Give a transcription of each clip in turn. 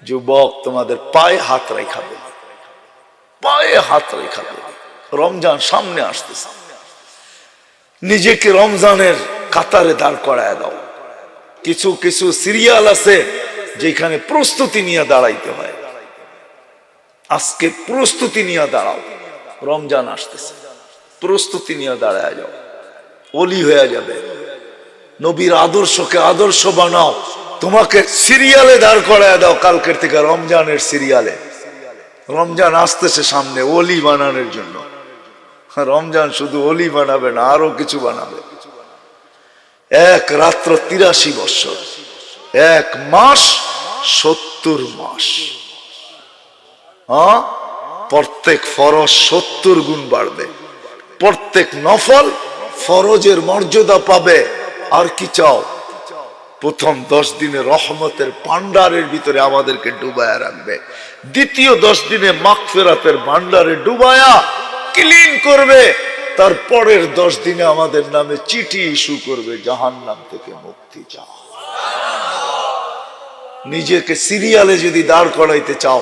যুবক তোমাদের পায়ে হাত রেখা দেবে, পায়ে হাত রেখা দেবে। রমজান সামনে আসতেছে, নিজেকে রমজানের কাতারে দাঁড় করায় দাও। কিছু কিছু সিরিয়াল আছে যেখানে প্রস্তুতি নিয়ে দাঁড়াইতে হয়। আজকে প্রস্তুতি নিয়ে দাঁড়াও, রমজান আসতেছে, প্রস্তুতি নিয়ে দাঁড়ায় যাও, ওলি হয়ে যাবে। নবীর আদর্শকে আদর্শ বানাও, তোমাকে সিরিয়ালে দাঁড় করায় দাও। কালকের থেকে রমজানের সিরিয়ালে, রমজান আসতেছে সামনে ওলি বানানোর জন্য। রমজান শুধু ওলি বানাবে না, আরো কিছু বানাবে। এক রাত্র 83 বৎসর, এক মাস 70 মাস। প্রত্যেক ফরজ 70 গুণ বাড়বে, প্রত্যেক নফল ফরজের মর্যাদা পাবে। আর কি চাও? প্রথম 10 দিনে রহমতের ভান্ডারের ভিতরে আমাদেরকে ডুবায়া রাখবে, দ্বিতীয় 10 দিনে মাগফিরাতের ভান্ডারে ডুবায়া ক্লিন করবে, তারপরের 10 দিনে আমাদের নামে চিঠি ইস্যু করবে, জাহান্নাম থেকে মুক্তি চাও। নিজেকে সিরিয়ালে যদি দাঁড় করাইতে চাও,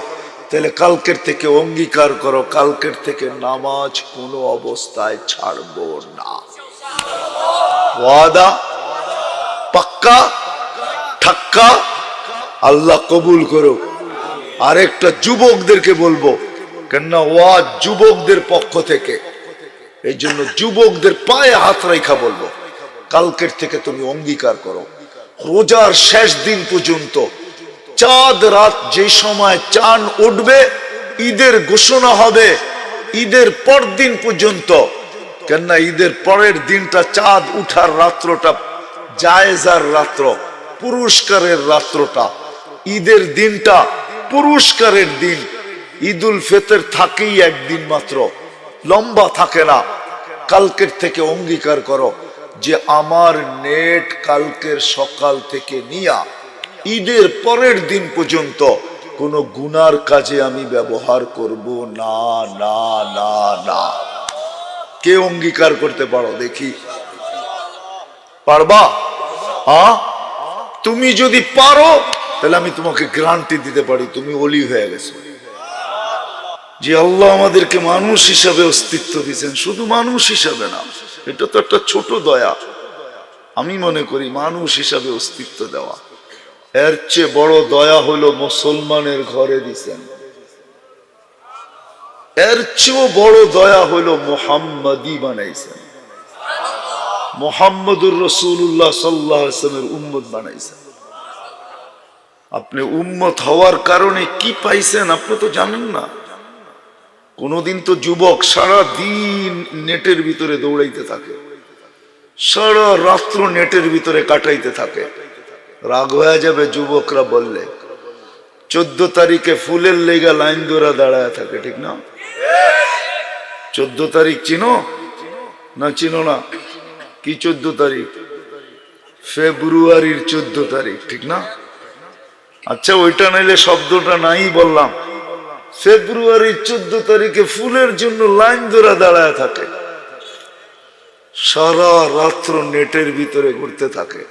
তাহলে কালকের থেকে অঙ্গীকার করো, কালকের থেকে নামাজ কোনো অবস্থায় ছাড়বো না। ওয়াদা পাক্কা ঠাক্কা, আল্লাহ কবুল করো। আরেকটা যুবকদেরকে বলবো, কেননা ওয়াজ যুবকদের পক্ষ থেকে, এই জন্য যুবকদের পায়ে হাত রেখা বলবো, কালকের থেকে তুমি অঙ্গীকার করো, রোজার শেষ দিন পর্যন্ত, চাঁদ রাত যে সময় চাঁদ উঠবে, ঈদের ঘোষণা হবে ঈদের পর দিন পর্যন্ত। কেননা ঈদের পরের দিনটা চাঁদ উঠার রাত্রটা জায়েজার রাত্র, পুরস্কারের রাত্রটা। ঈদের দিনটা পুরস্কারের দিন। ঈদুল ফিতর থাকেই একদিন মাত্র, লম্বা থাকে না। কালকের থেকে অঙ্গীকার করো যে আমার নেট কালকের সকাল থেকে নিয়া ঈদের পরের দিন পর্যন্ত কোনো গুনার কাজে আমি ব্যবহার করব না, না, না, না। কে অঙ্গীকার করতে পারো দেখি? পারবা? তুমি যদি পারো তাহলে আমি তোমাকে গ্যারান্টি দিতে পারি তুমি ওলি হয়ে গেছো। যে আল্লাহ আমাদেরকে মানুষ হিসাবে অস্তিত্ব দিয়েছেন, শুধু মানুষ হিসাবে না, এটা তো একটা ছোট দয়া। আমি মনে করি মানুষ হিসাবে অস্তিত্ব দেওয়া, এর চেয়ে বড় দয়া হলো মুসলমানের ঘরে দিছেন। এর চেয়েও বড় দয়া হলো মুহাম্মাদি বানাইছেন, মুহাম্মদুর রাসূলুল্লাহ সাল্লাল্লাহু আলাইহি ওয়াসাল্লামের উম্মত বানাইছেন। আপনি উম্মত হওয়ার কারণে কি পাইছেন আপনি তো জানেন না। কোনদিন তো যুবক সারা দিন নেটের ভিতরে দৌড়াইতে থাকে, সারা রাত্র নেটের ভিতরে কাটাইতে থাকে। রাগ হয়ে যাবে যুবকরা বললে, 14 তারিখে ফুলের লেগা লাইন ধরা দাঁড়ায় থাকে, ঠিক না? 14 তারিখ চিনো না চিনো না? কি 14 তারিখ? ফেব্রুয়ারির 14 তারিখ, ঠিক না? আচ্ছা ওইটা নাইলে শব্দটা নাই বললাম। ফেব্রুয়ারির 14 তারিখে ফুলের জন্য লাইন ধরা দাঁড়ায় থাকে, সারা রাত্র নেটের ভিতরে ঘুরতে থাকে।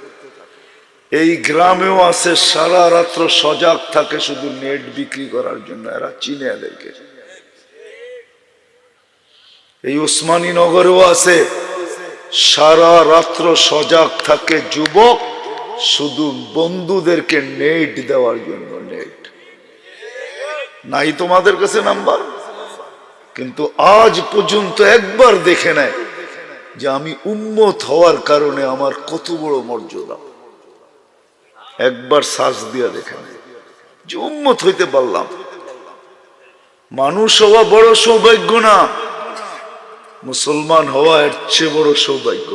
এই গ্রামেও আছে, সারা রাত্র সজাগ থাকে শুধু নেট বিক্রি করার জন্য। এরা চিনে এদেরকে। এই উসমানী নগরেও আছে, সারা রাত্র সজাগ থাকে যুবক শুধু বন্ধুদেরকে নেট দেওয়ার জন্য। নেট নাই তোমাদের কাছে নাম্বার, কিন্তু আজ পর্যন্ত একবার দেখে নেয় যে আমি উম্মত হওয়ার কারণে আমার কত বড় মর্যাদা। একবার সার্চ দিয়া দেখে নেয় যে উম্মত হইতে পারলাম। মানুষ হওয়া বড় সৌভাগ্য না, মুসলমান হওয়া এর চেয়ে বড় সৌভাগ্য।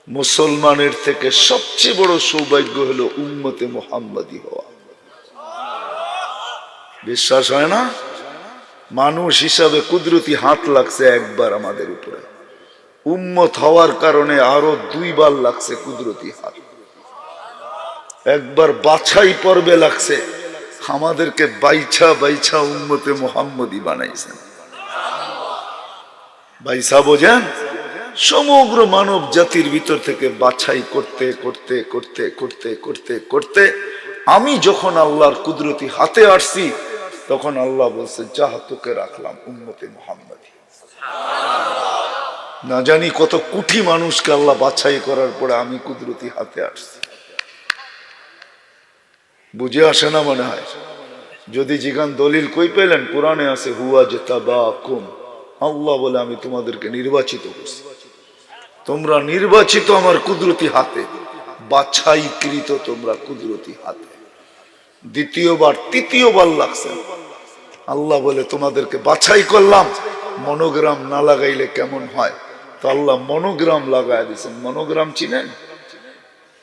মুসলমানের থেকে সবচেয়ে বড় সৌভাগ্য হলো উম্মতে মুহাম্মাদি হওয়া। বিশ্বাস হয় না? মানুষ হিসাবে কুদরতি হাত লাগছে একবার আমাদের উপরে, উম্মত হওয়ার কারণে আরো 2 বার লাগছে কুদরতি হাত। একবার বাছাই পর্বে লাগছে, আমাদেরকে বাইছা বাইছা উম্মতে মুহাম্মাদি বানাইছেন। বাইছা বোঝেন? সমগ্র মানব জাতির ভিতর থেকে বাছাই করতে করতে করতে করতে করতে করতে আমি যখন আল্লাহর কুদরতি হাতে আসছি তখন আল্লাহ বলছে যা তোকে রাখলাম উম্মতে মুহাম্মাদী। না জানি কত কোটি মানুষকে আল্লাহ বাছাই করার পরে আমি কুদরতি হাতে আসছি। বুঝে আসে না মনে হয়? যদি জিগান দলিল কই পেলেন? কোরআনে আছে হুয়া জতাবাকুম, আল্লাহ বলে আমি তোমাদেরকে নির্বাচিত করছি। তোমরা নির্বাচিত আমার কুদরতি হাতে, বাছাইকৃত তোমরা কুদরতি হাতে। দ্বিতীয়বার তৃতীয়বার লাগছে, আল্লাহ বলে তোমাদেরকে বাছাই করলাম। মনোগ্রাম না লাগাইলে কেমন হয়? তো আল্লাহ মনোগ্রাম লাগায় দিয়েছেন। মনোগ্রাম চিনেন?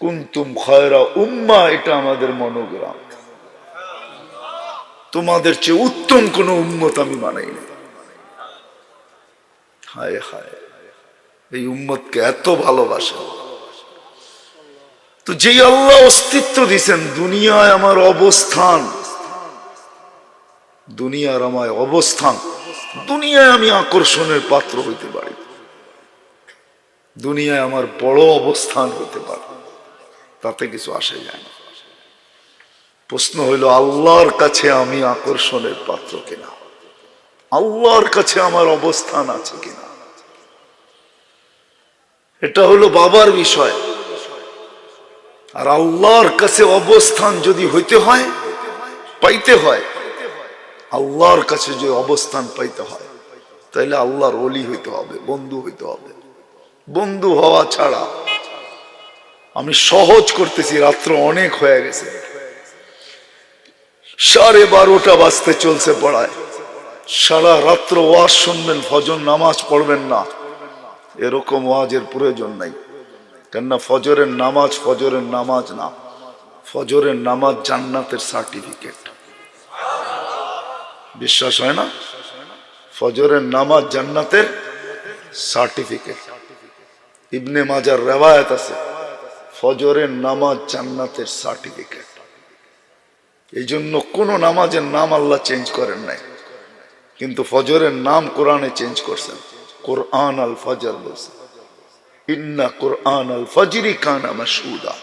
কুনতুম খায়রা উম্মাহ, এটা আমাদের মনোগ্রাম। তোমাদের চেয়ে উত্তম কোন উম্মত আমি বানাই না। হায় হায়, এই উম্মতকে এত ভালোবাসে। তো যেই আল্লাহ অস্তিত্ব দিয়েছেন, দুনিয়ায় আমার অবস্থান, দুনিয়ার আমার অবস্থান, দুনিয়ায় আমি আকর্ষণের পাত্র হইতে পারি, দুনিয়ায় আমার বড় অবস্থান হইতে পারে, তাতে কিছু আসে যায় না। প্রশ্ন হইল আল্লাহর কাছে আমি আকর্ষণের পাত্র কিনা, আল্লাহর কাছে আমার অবস্থান আছে কিনা। এটা হলো বাবার বিষয়। আর আল্লাহর কাছে অবস্থান যদি হইতে হয়, পাইতে হয়, আল্লাহর কাছে যে অবস্থান পাইতে হয়, তাইলে আল্লাহর ওলি হইতে হবে, বন্ধু হইতে হবে। বন্ধু হওয়া ছাড়া, আমি সহজ করতেছি, রাত্র অনেক হয়ে গেছে, 12:30 বাজতে চলছে পড়ায়, সারা রাত্র ওয়াজ শুনবেন, ফজর নামাজ পড়বেন না, এরকম ওয়াজের প্রয়োজন নাই। কেননা ফজরের নামাজ না, ফজরের নামাজ জান্নাতের সার্টিফিকেট। বিশ্বাস হয় না? ফজরের নামাজ জান্নাতের সার্টিফিকেট। ইবনে মাজার রিওয়ায়াত আছে, ফজরের নামাজ জান্নাতের সার্টিফিকেট। এই জন্য কোন নামাজের নাম আল্লাহ চেঞ্জ করেন নাই, কিন্তু ফজরের নাম কোরআনে চেঞ্জ করছেন। কোরআন আল ফজর বলছে, ইন্না কোরআন আল ফজরি কানা মাশহুদা।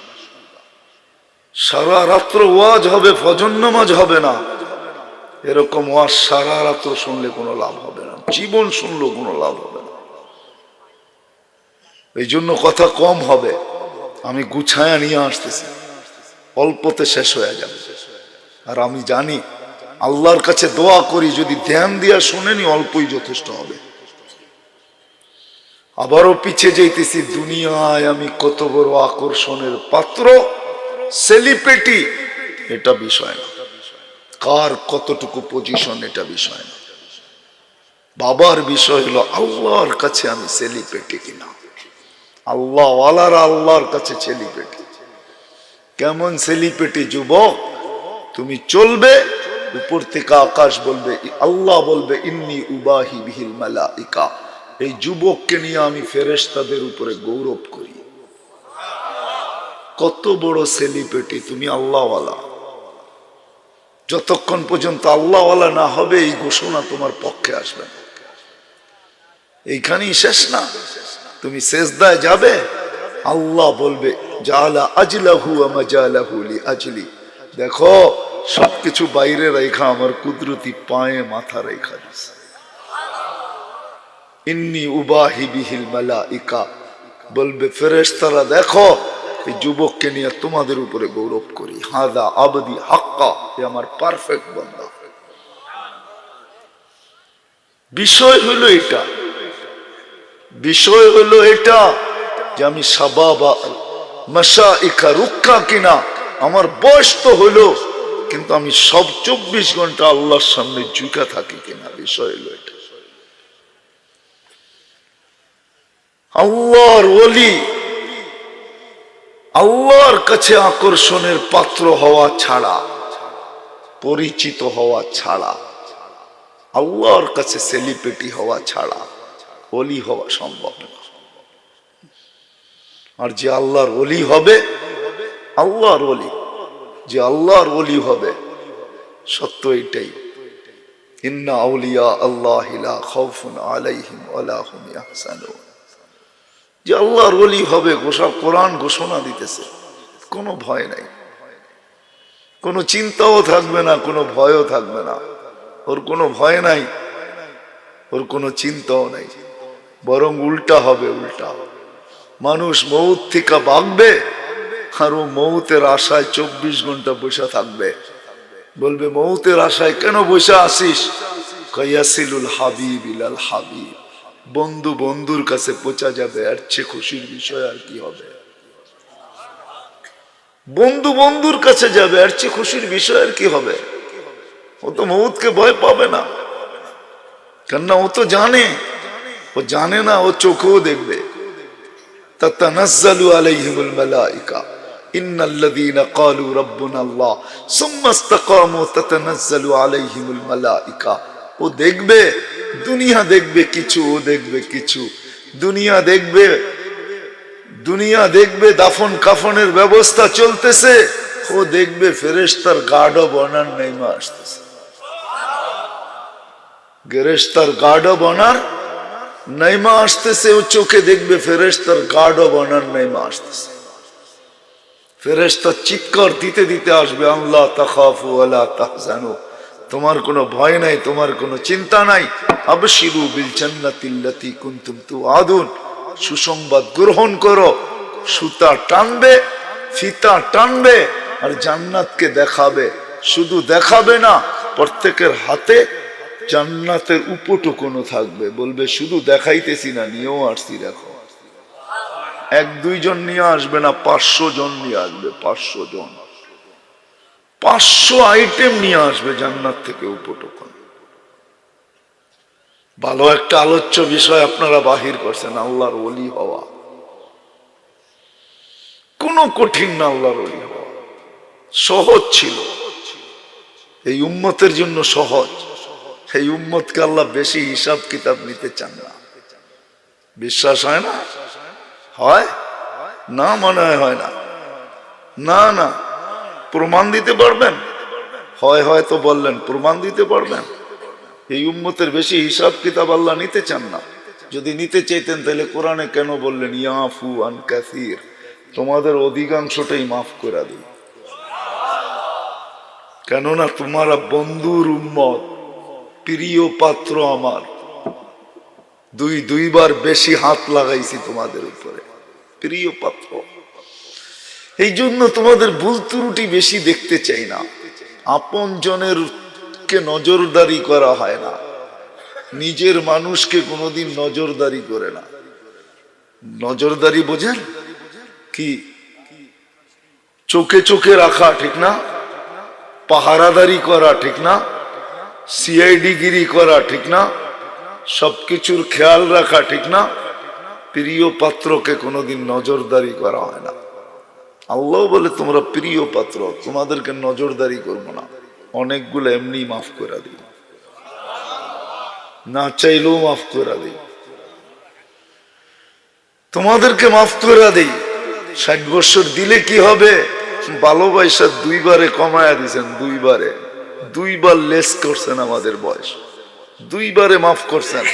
সারা রাত্র ওয়াজ হবে, ফজর নামাজ হবে না। এরকম ওয়াজ সারা রাত্র শুনলে কোনো লাভ হবে না, জীবন শুনলেও কোনো লাভ হবে না। এই জন্য কথা কম হবে, আমি গুছায়া নিয়ে আসতেছি, অল্পতে শেষ হয়ে যাবে। আর আমি জানি আল্লাহর কাছে দোয়া করি, যদি ধ্যান দিয়া শুনেনি অল্পই যথেষ্ট হবে। আবারও পিছিয়ে যাইতেছি, দুনিয়ায় আমি কত বড় আকর্ষণের পাত্র, সেলিব্রিটি, এটা বিষয় না। কার কতটুকু পজিশন, এটা বিষয় না। বাবার বিষয় হলো আল্লাহর কাছে আমি সেলিব্রিটি কিনা। আল্লাহ ওয়ালারা আল্লাহর কাছে সেলিব্রিটি। কেমন সেলিব্রিটি? যুবক, তুমি চলবে, উপর থেকে আকাশ বলবে, আল্লাহ বলবে ইন্নী উবাহি বিহিল মালাইকা, এই যুবককে নিয়ে আমি ফেরেশতাদের উপরে গৌরব করি। কত বড় সেলিব্রিটি তুমি, আল্লাহওয়ালা। যতক্ষণ পর্যন্ত আল্লাহওয়ালা না হবে, এই ঘোষণা তোমার পক্ষে আসবে না। এইখানেই শেষ না, তুমি সেজদায় যাবে, আল্লাহ বলবে জালা আজলাহু ওয়া মাজালাহু লিআজলি, দেখো সবকিছু বাইরে রেখা আমার কুদরতি পায়ে মাথা রেখা দিছে। ইন্নী উবাহি বিহিল মালাইকা, বলবে ফেরেশতারা দেখো এই যুবককে নিয়ে তোমাদের উপরে গৌরব করি। হাদা আবদি হাক্কা, এ আমার পারফেক্ট বান্দা। বিষয় হলো এটা, বিষয় হলো এটা যে আমি শাবাবা মাশাইখা রুক্কা কিনা, আমার বয়স তো হলো, কিন্তু আমি সব 24 ঘন্টা আল্লাহর সামনে ঝুঁকা থাকি কিনা, বিষয় হলো এটা। আল্লাহর ওলি, আল্লাহর কাছে আকর্ষণের পাত্র হওয়া ছাড়া, পরিচিত হওয়া ছাড়া, আল্লাহর কাছে সেলিব্রিটি হওয়া ছাড়া ওলি হওয়া সম্ভব না। আর যে আল্লাহর ওলি হবে, আল্লাহর ওলি, যে আল্লাহর ওলি হবে, সত্য এটাই, ইন্না আউলিয়া আল্লাহি লা খাউফুন আলাইহিম ওয়ালা হুম ইয়াহজানুন। যে আল্লাহর ওলি হবে, কোরআন ঘোষণা দিতেছে, কোনো ভয় নাই। কোনো চিন্তাও থাকবে না, কোনো ভয়ও থাকবে না। ওর কোনো ভয় নাই, ওর কোনো চিন্তাও নাই, বরং উল্টা হবে। উল্টা মানুষ মৌত থেকে ভাগবে, আর ও মৌতের আশায় 24 ঘন্টা বসে থাকবে। বলবে মৌতের আশায় কেন বসে আসিস? কয়াসিলুল হাবিব ইলাল হাবিব, বন্ধু বন্ধুর কাছে পৌঁছা যাবে, এর চেয়ে খুশির বিষয় আর কি হবে? বন্ধু বন্ধুর কাছে যাবে, এর চেয়ে খুশির বিষয় আর কি হবে? ও তো মৌতকে ভয় পাবে না, কেননা ও তো জানে। ও জানে না, ও চোখেও দেখবে। তাতানাজ্জালু আলাইহিমুল মালাইকা ইন্নাল্লাযীনা ক্বালু রাব্বুনা আল্লাহ সুম্মা ইসতাকামু তাতানাজ্জালু আলাইহিমুল মালাইকা। ও দেখবে, দুনিয়া দেখবে কিছু, ও দেখবে কিছু। দুনিয়া দেখবে, দুনিয়া দেখবে দাফন কাফনের ব্যবস্থা চলতেছে, ও দেখবে ফেরেশতার গার্ড অব অনার নেমে আসতেছে। ফেরেশতার গার্ড অব অনার নেমে আসতেছে, ও চোখে দেখবে ফেরেশতার গার্ড অব অনার নেমে আসতেছে। ফেরেশতা চিৎকার দিতে দিতে আসবে, আল্লাহ তাখাফু ওয়ালা তাহজানু, তোমার কোনো ভয় নাই, তোমার কোনো চিন্তা নাই। আবশিরু বিল জান্নাতিল্লাতী কুনতুম তুআদুন, সুসংবাদ গ্রহণ করো। সুতা টানবে, ফিতা টানবে, আর জান্নাতকে দেখাবে। শুধু দেখাবে না, প্রত্যেকের হাতে জান্নাতের উপটুকুনো থাকবে। বলবে শুধু দেখাইতেছি না, নিয়েও আসছি, দেখো। 1-2 জন নিয়ে আসবে না, 500 জন নিয়ে আসবে। 500 জন, 500 আইটেম নিয়ে আসবে জান্নাত থেকে উপটুকুন। ভালো একটা আলোচ্য বিষয় আপনারা বাহির করছেন, আল্লাহর ওলি হওয়া। কোনো কঠিন না আল্লাহর ওলি হওয়া, সহজ ছিল। এই উম্মতের জন্য সহজ। এই উম্মতকে আল্লাহ বেশি হিসাব কিতাব নিতে চান না। বিশ্বাস হয় না? হয় না? মনে হয় না। না না, প্রমাণ দিতে পারবেন? হয় হয়তো বললেন, প্রমাণ দিতে পারবেন? এই উম্মতের বেশি হিসাব কিতাব আল্লাহ নিতে চান না। যদি নিতে চাইতেন তাহলে কোরআনে কেন বললেন ইয়াফু আন কাসির, তোমাদের অধিকাংশটাই মাফ করে দিই। কেননা তোমারা বন্ধুর উম্মত, প্রিয় পাত্র আমার। দুইবার বেশি হাত লাগাইছি তোমাদের উপরে, প্রিয় পাত্র। এই জন্য তোমাদের ভুল ত্রুটি বেশি দেখতে চাই না। আপন জনের কে নজরদারি করা হয় না, নিজের মানুষকে কোনোদিন নজরদারি করে না। নজরদারি বোঝেন কি? চোখে চোখে রাখা, ঠিক না? পাহারাদারি করা, ঠিক না? সিআইডি গিরি করা, ঠিক না? সবকিছুর খেয়াল রাখা, ঠিক না? প্রিয় পাত্রকে কোনোদিন নজরদারি করা হয় না। আল্লাহ বলে তোমরা প্রিয় পাত্র, তোমাদেরকে নজরদারি করবো না। অনেকগুলো এমনি মাফ করে দিই, না চাইলেও মাফ করে দিই। তোমাদেরকে মাফ করে দিই। 60 বছর দিলে কি হবে? ভালোবাসা 2বারে কমায়া দিয়েছেন, 2বার লেস করছেন আমাদের বয়স, 2বারে মাফ করছেন।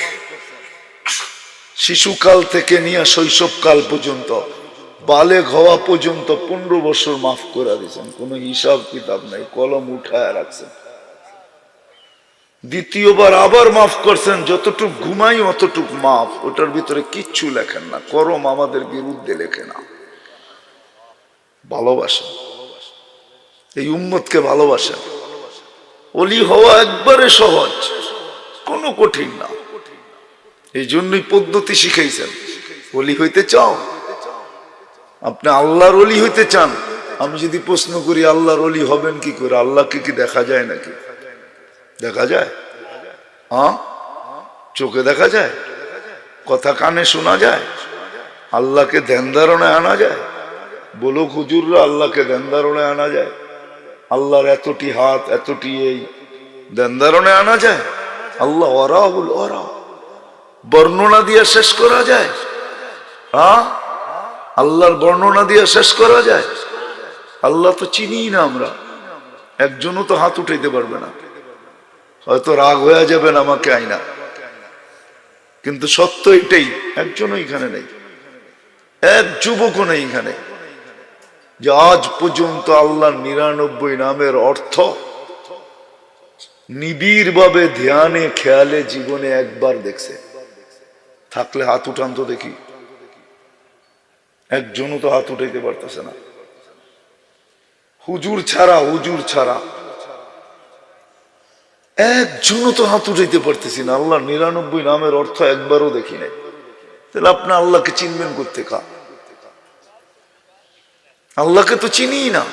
শিশুকাল থেকে নিয়ে শৈশবকাল পর্যন্ত, বালেগ হওয়া পর্যন্ত 15 বছর মাফ করে দিয়েছেন। কোনো হিসাব কিতাব নাই, কলম উঠায় রাখছেন। দ্বিতীয়বার আবার মাফ করছেন, যতটুক ঘুমাই অতটুক মাফ। ওটার ভিতরে কিচ্ছু লেখেন না, করম আমাদের বিরুদ্ধে লেখে না। ভালোবাসেন, এই উম্মতকে ভালোবাসেন। ওলি হওয়া একবারে সহজ, কোনো কঠিন না। এই জন্যই পদ্ধতি শিখাইছেন। ওলি হইতে চাও? আপনি আল্লাহর ওলি হইতে চান? আমি যদি প্রশ্ন করি আল্লাহর ওলি হবেন কি করে? আল্লাহকে কি দেখা যায় নাকি? দেখা যায়? হ্যাঁ, চোখে দেখা যায়? কথা কানে শোনা যায়? আল্লাহকে ধ্যান ধারণায় আনা যায়? বলো হুজুররা, আল্লাহকে ধ্যান ধারণায় আনা যায়? আল্লাহর এতটি হাত, এতটি এই, ধ্যান ধারণায় আনা যায়? আল্লাহ ওয়ারাহুল ওয়ারা বর্ণনা দিয়ে শেষ করা যায়? হ্যাঁ, আল্লাহর বর্ণনা দিয়ে শেষ করা যায়? আল্লাহ তো চিনি না আমরা, একজনও তো হাত উঠাইতে পারবে না। হয়তো রাগ হয়ে যাবেন আমাকে আইনা, কিন্তু সত্য এটাই, একজনও এখানে নেই, এক যুবকও নেই এখানে। যে আজ পর্যন্ত আল্লাহ 99 নামের অর্থ নিবিড় ভাবে ধ্যানে খেয়ালে জীবনে একবার দেখছে? থাকলে হাত উঠান তো দেখি। একজনও তো হাত উঠাইতে পারতেছে না। হুজুর ছাড়া একজনও তো হাত উঠাইতে পারতেছি না। আল্লাহ 99 নামের অর্থ একবারও দেখি নাই। তাহলে আপনি আল্লাহকে চিনবেন কোত্থেকে? আল্লাহকে তো চিনি না।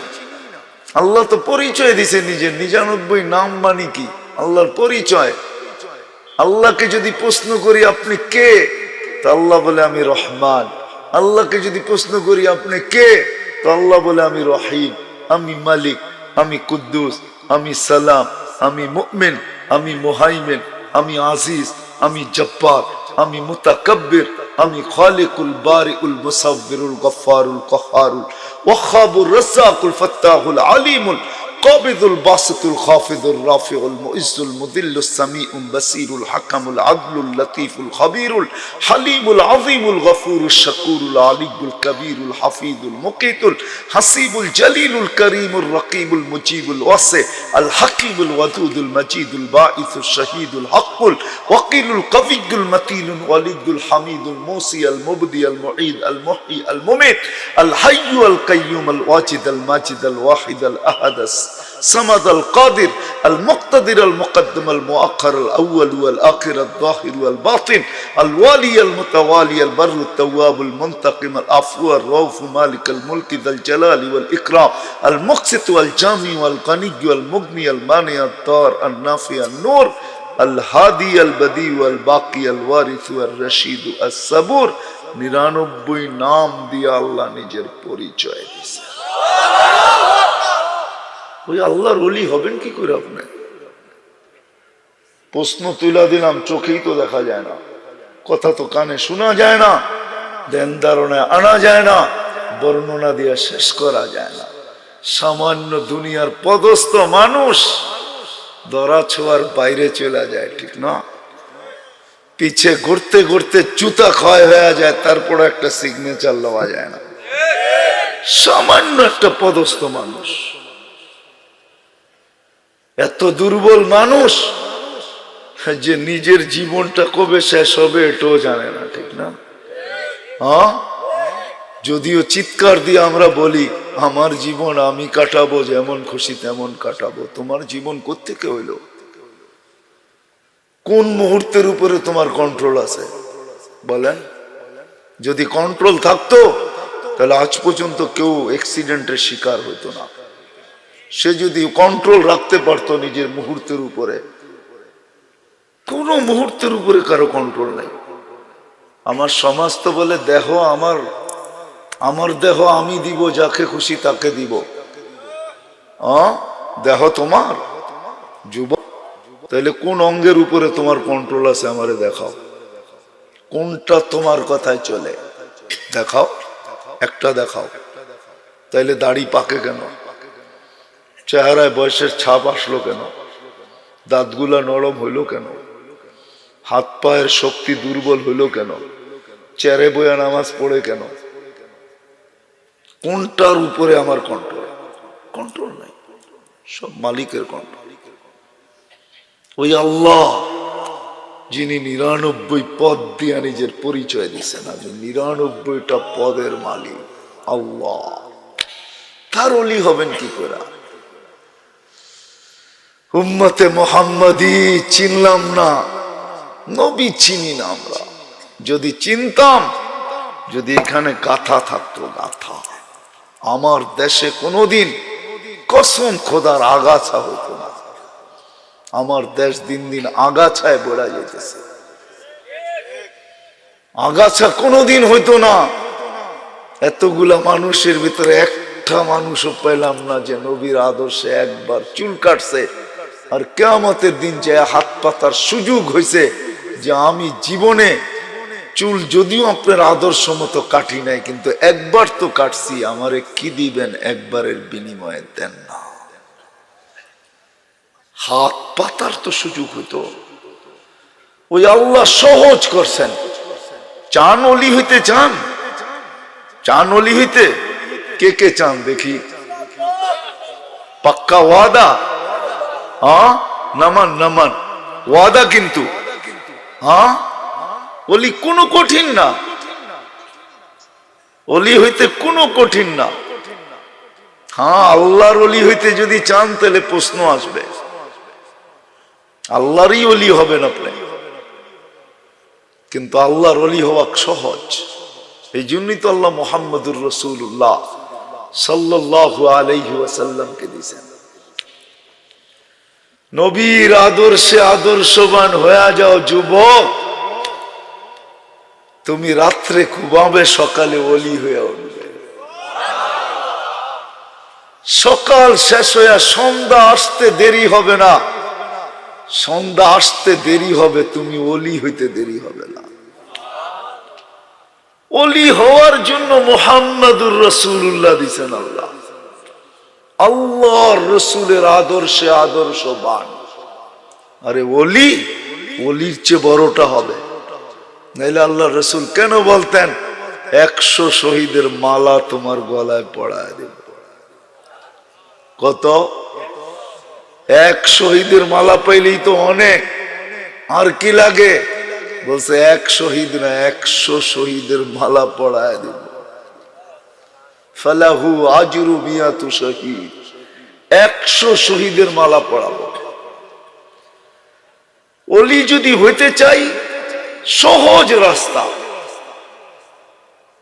আল্লাহ তো পরিচয় দিছে নিজের। 99 নাম মানে কি? আল্লাহর পরিচয়। আল্লাহকে যদি প্রশ্ন করি আপনি কে, তো আল্লাহ বলে আমি রহমান। আল্লাহকে যদি প্রশ্ন করি আপনি কে, তো আল্লাহ বলে আমি রহিম, আমি মালিক, আমি কুদ্দুস, আমি সালাম, আমি মুমিন, আমি মুহাইমিন, আমি আজিজ, আমি জব্বার, আমি মুতাকাব্বির, আমি খালিকুল বারিউল মুসাব্বিরুল গফফারুল কহারুল ওয়াহাবুর রাজ্জাকুল ফাত্তাহুল আলিমুল قابض الباسط الخافض الرافع المعز المذل السميع البصير الحكم العدل اللطيف الخبير الحليم العظيم الغفور الشكور العلي الكبير الحفيظ المقيت الحسيب الجليل الكريم الرقيب المجيب الواسع الحكيم الودود المجيد الباعث الشهيد الحق الوكيل القوي المتين الولي الحميد الموصي المبدي المعيد المحيي المميت الحي القيوم الواجد الماجد الواحد الأحد الصمد القادر المقتدر المقدم المؤخر الأول والآخر الظاهر والباطن الوالي المتوالي البر التواب المنتقم العفو الرؤوف مالك الملك ذا الجلال والإكرام المقسط والجامع والغني والمغني المانع الضار النافع النور الهادي البديع والباقي الوارث والرشيد الصبور 99 নাম দিয়ে আল্লাহ নিজের পরিচয় দিয়েছে। ওই আল্লাহর ওলি হবেন কি করে আপনি? প্রশ্ন তুলা দিলাম, চোখেই তো দেখা যায় না, কথা তো কানে শোনা যায় না, ধ্যান ধারণায় আনা যায় না, বর্ণনা দিয়ে শেষ করা যায় না। সামান্য দুনিয়ার পদস্থ মানুষ ধরা ছোঁয়ার বাইরে চলে যায়, ঠিক না? পিছে ঘুরতে ঘুরতে জুতা ক্ষয় হয়ে যায়, তারপর একটা সিগনেচার লওয়া যায় না। সামান্য একটা পদস্থ মানুষ, এত দুর্বল মানুষ যে নিজের জীবনটা কবে শেষ হবে এটাও জানে না, ঠিক না? হ্যাঁ, যদিও চিৎকার দিয়ে আমরা বলি আমার জীবন আমি কাটাবো, যেমন খুশি তেমন কাটাবো। তোমার জীবন কোত্থেকে হইল? কোন মুহূর্তের উপরে তোমার কন্ট্রোল আছে বলেন? যদি কন্ট্রোল থাকতো তাহলে আজ পর্যন্ত কেউ অ্যাক্সিডেন্টের শিকার হতো না। সে যদি কন্ট্রোল রাখতে পারতো নিজের মুহূর্তের উপরে, কোন মুহূর্তের উপরে কারো কন্ট্রোল নাই। আমার সমাজ তো বলে দেহ আমার দেহ আমি দিব, যাকে খুশি তাকে দিব। দেহ তোমার যুবক, তাহলে কোন অঙ্গের উপরে তোমার কন্ট্রোল আছে আমারে দেখাও। কোনটা তোমার কথায় চলে দেখাও, একটা দেখাও। তাইলে দাড়ি পাকে কেন? চেহারায় বয়সের ছাপ আসলো কেন? দাঁতগুলা নরম হইল কেন? হাত পায়ের শক্তি দুর্বল হইল কেন? চেরে বয়া নামাজ পড়ে কেন? কোনটার উপরে আমার কন্ট্রোল? কন্ট্রোল নাই, সব মালিকের কন্ট্রোল। ওই আল্লাহ যিনি 99 পদ দিয়া নিজের পরিচয় দিচ্ছেন, আজ 99টা পদের মালিক আল্লাহ, তার ওলি হবেন কি করে? উম্মতে মুহাম্মাদি চিনলাম না, নবী চিনি না আমরা। যদি চিনতাম, যদি এখানে গাথা থাকতো, গাথা, আমার দেশে কোনোদিন কসম খোদার আগাছা হতো না। আমার দেশ দিন দিন আগাছায় বেড়া যেতেছে। আগাছা কোনোদিন হইতো না। এতগুলা মানুষের ভিতরে একটা মানুষও পেলাম না যে নবীর আদর্শে একবার চুল কাটছে আর কিয়ামতের দিন যে হাত পাতার সুযোগ হয়েছে যে আমি জীবনে চুল যদিও আপনার আদর্শ মতো কাটি নাই, কিন্তু একবার তো কাটছি, আমারে কি দিবেন একবারের বিনিময়ে দেন না। হাত পাতার তো সুযোগ হইতো। ওই আল্লাহ সহজ করছেন। চান অলি হইতে, চান অলি হইতে, কে কে চান দেখি? পাক্কা ওয়াদা? হ্যাঁ, নামান নামান, ওয়াদা কিন্তু। হ্যাঁ, ওলি কোনো কঠিন না, ওলি হইতে কোনো কঠিন না। হ্যাঁ, আল্লাহর ওলি হইতে যদি চান তাহলে প্রশ্ন আসবে, আল্লাহরই ওলি হবেন আপনি, কিন্তু আল্লাহর ওলি হওয়া সহজ। এই জন্যই তো আল্লাহ মুহাম্মদুর রাসূলুল্লাহ সাল্লাল্লাহু আলাইহি ওয়াসাল্লামকে দিয়েছেন। নবীর আদর্শে আদর্শবান হয়ে যাও যুবক, তুমি রাত্রে ঘুমাবে, সকালে ওলি হয়ে উঠবে। সকাল শেষ হয়ে সন্ধ্যা আসতে দেরি হবে না, সন্ধ্যা আসতে দেরি হবে, তুমি ওলি হইতে দেরি হবে না। ওলি হওয়ার জন্য মুহাম্মদুর রাসূলুল্লাহ দিয়েছেন আল্লাহ, আল্লাহর রসুলের আদর্শে আদর্শবান। আরে ওলি, ওলির চেয়ে বড়টা হবে, নাইলে আল্লাহ রসুল কেন বলতেন 100 শহীদের মালা তোমার গলায় পড়ায় দেব? কত? 1 শহীদের মালা পাইলেই তো অনেক, আর কি লাগে? বলছে 1 শহীদ না, 100 শহীদের মালা পড়ায় দেব। ফালাহু আজরু মিয়াতু শহীদ, 100 শহীদের মালা পড়াবো। ওলি যদি হইতে চাই, সহজ রাস্তা,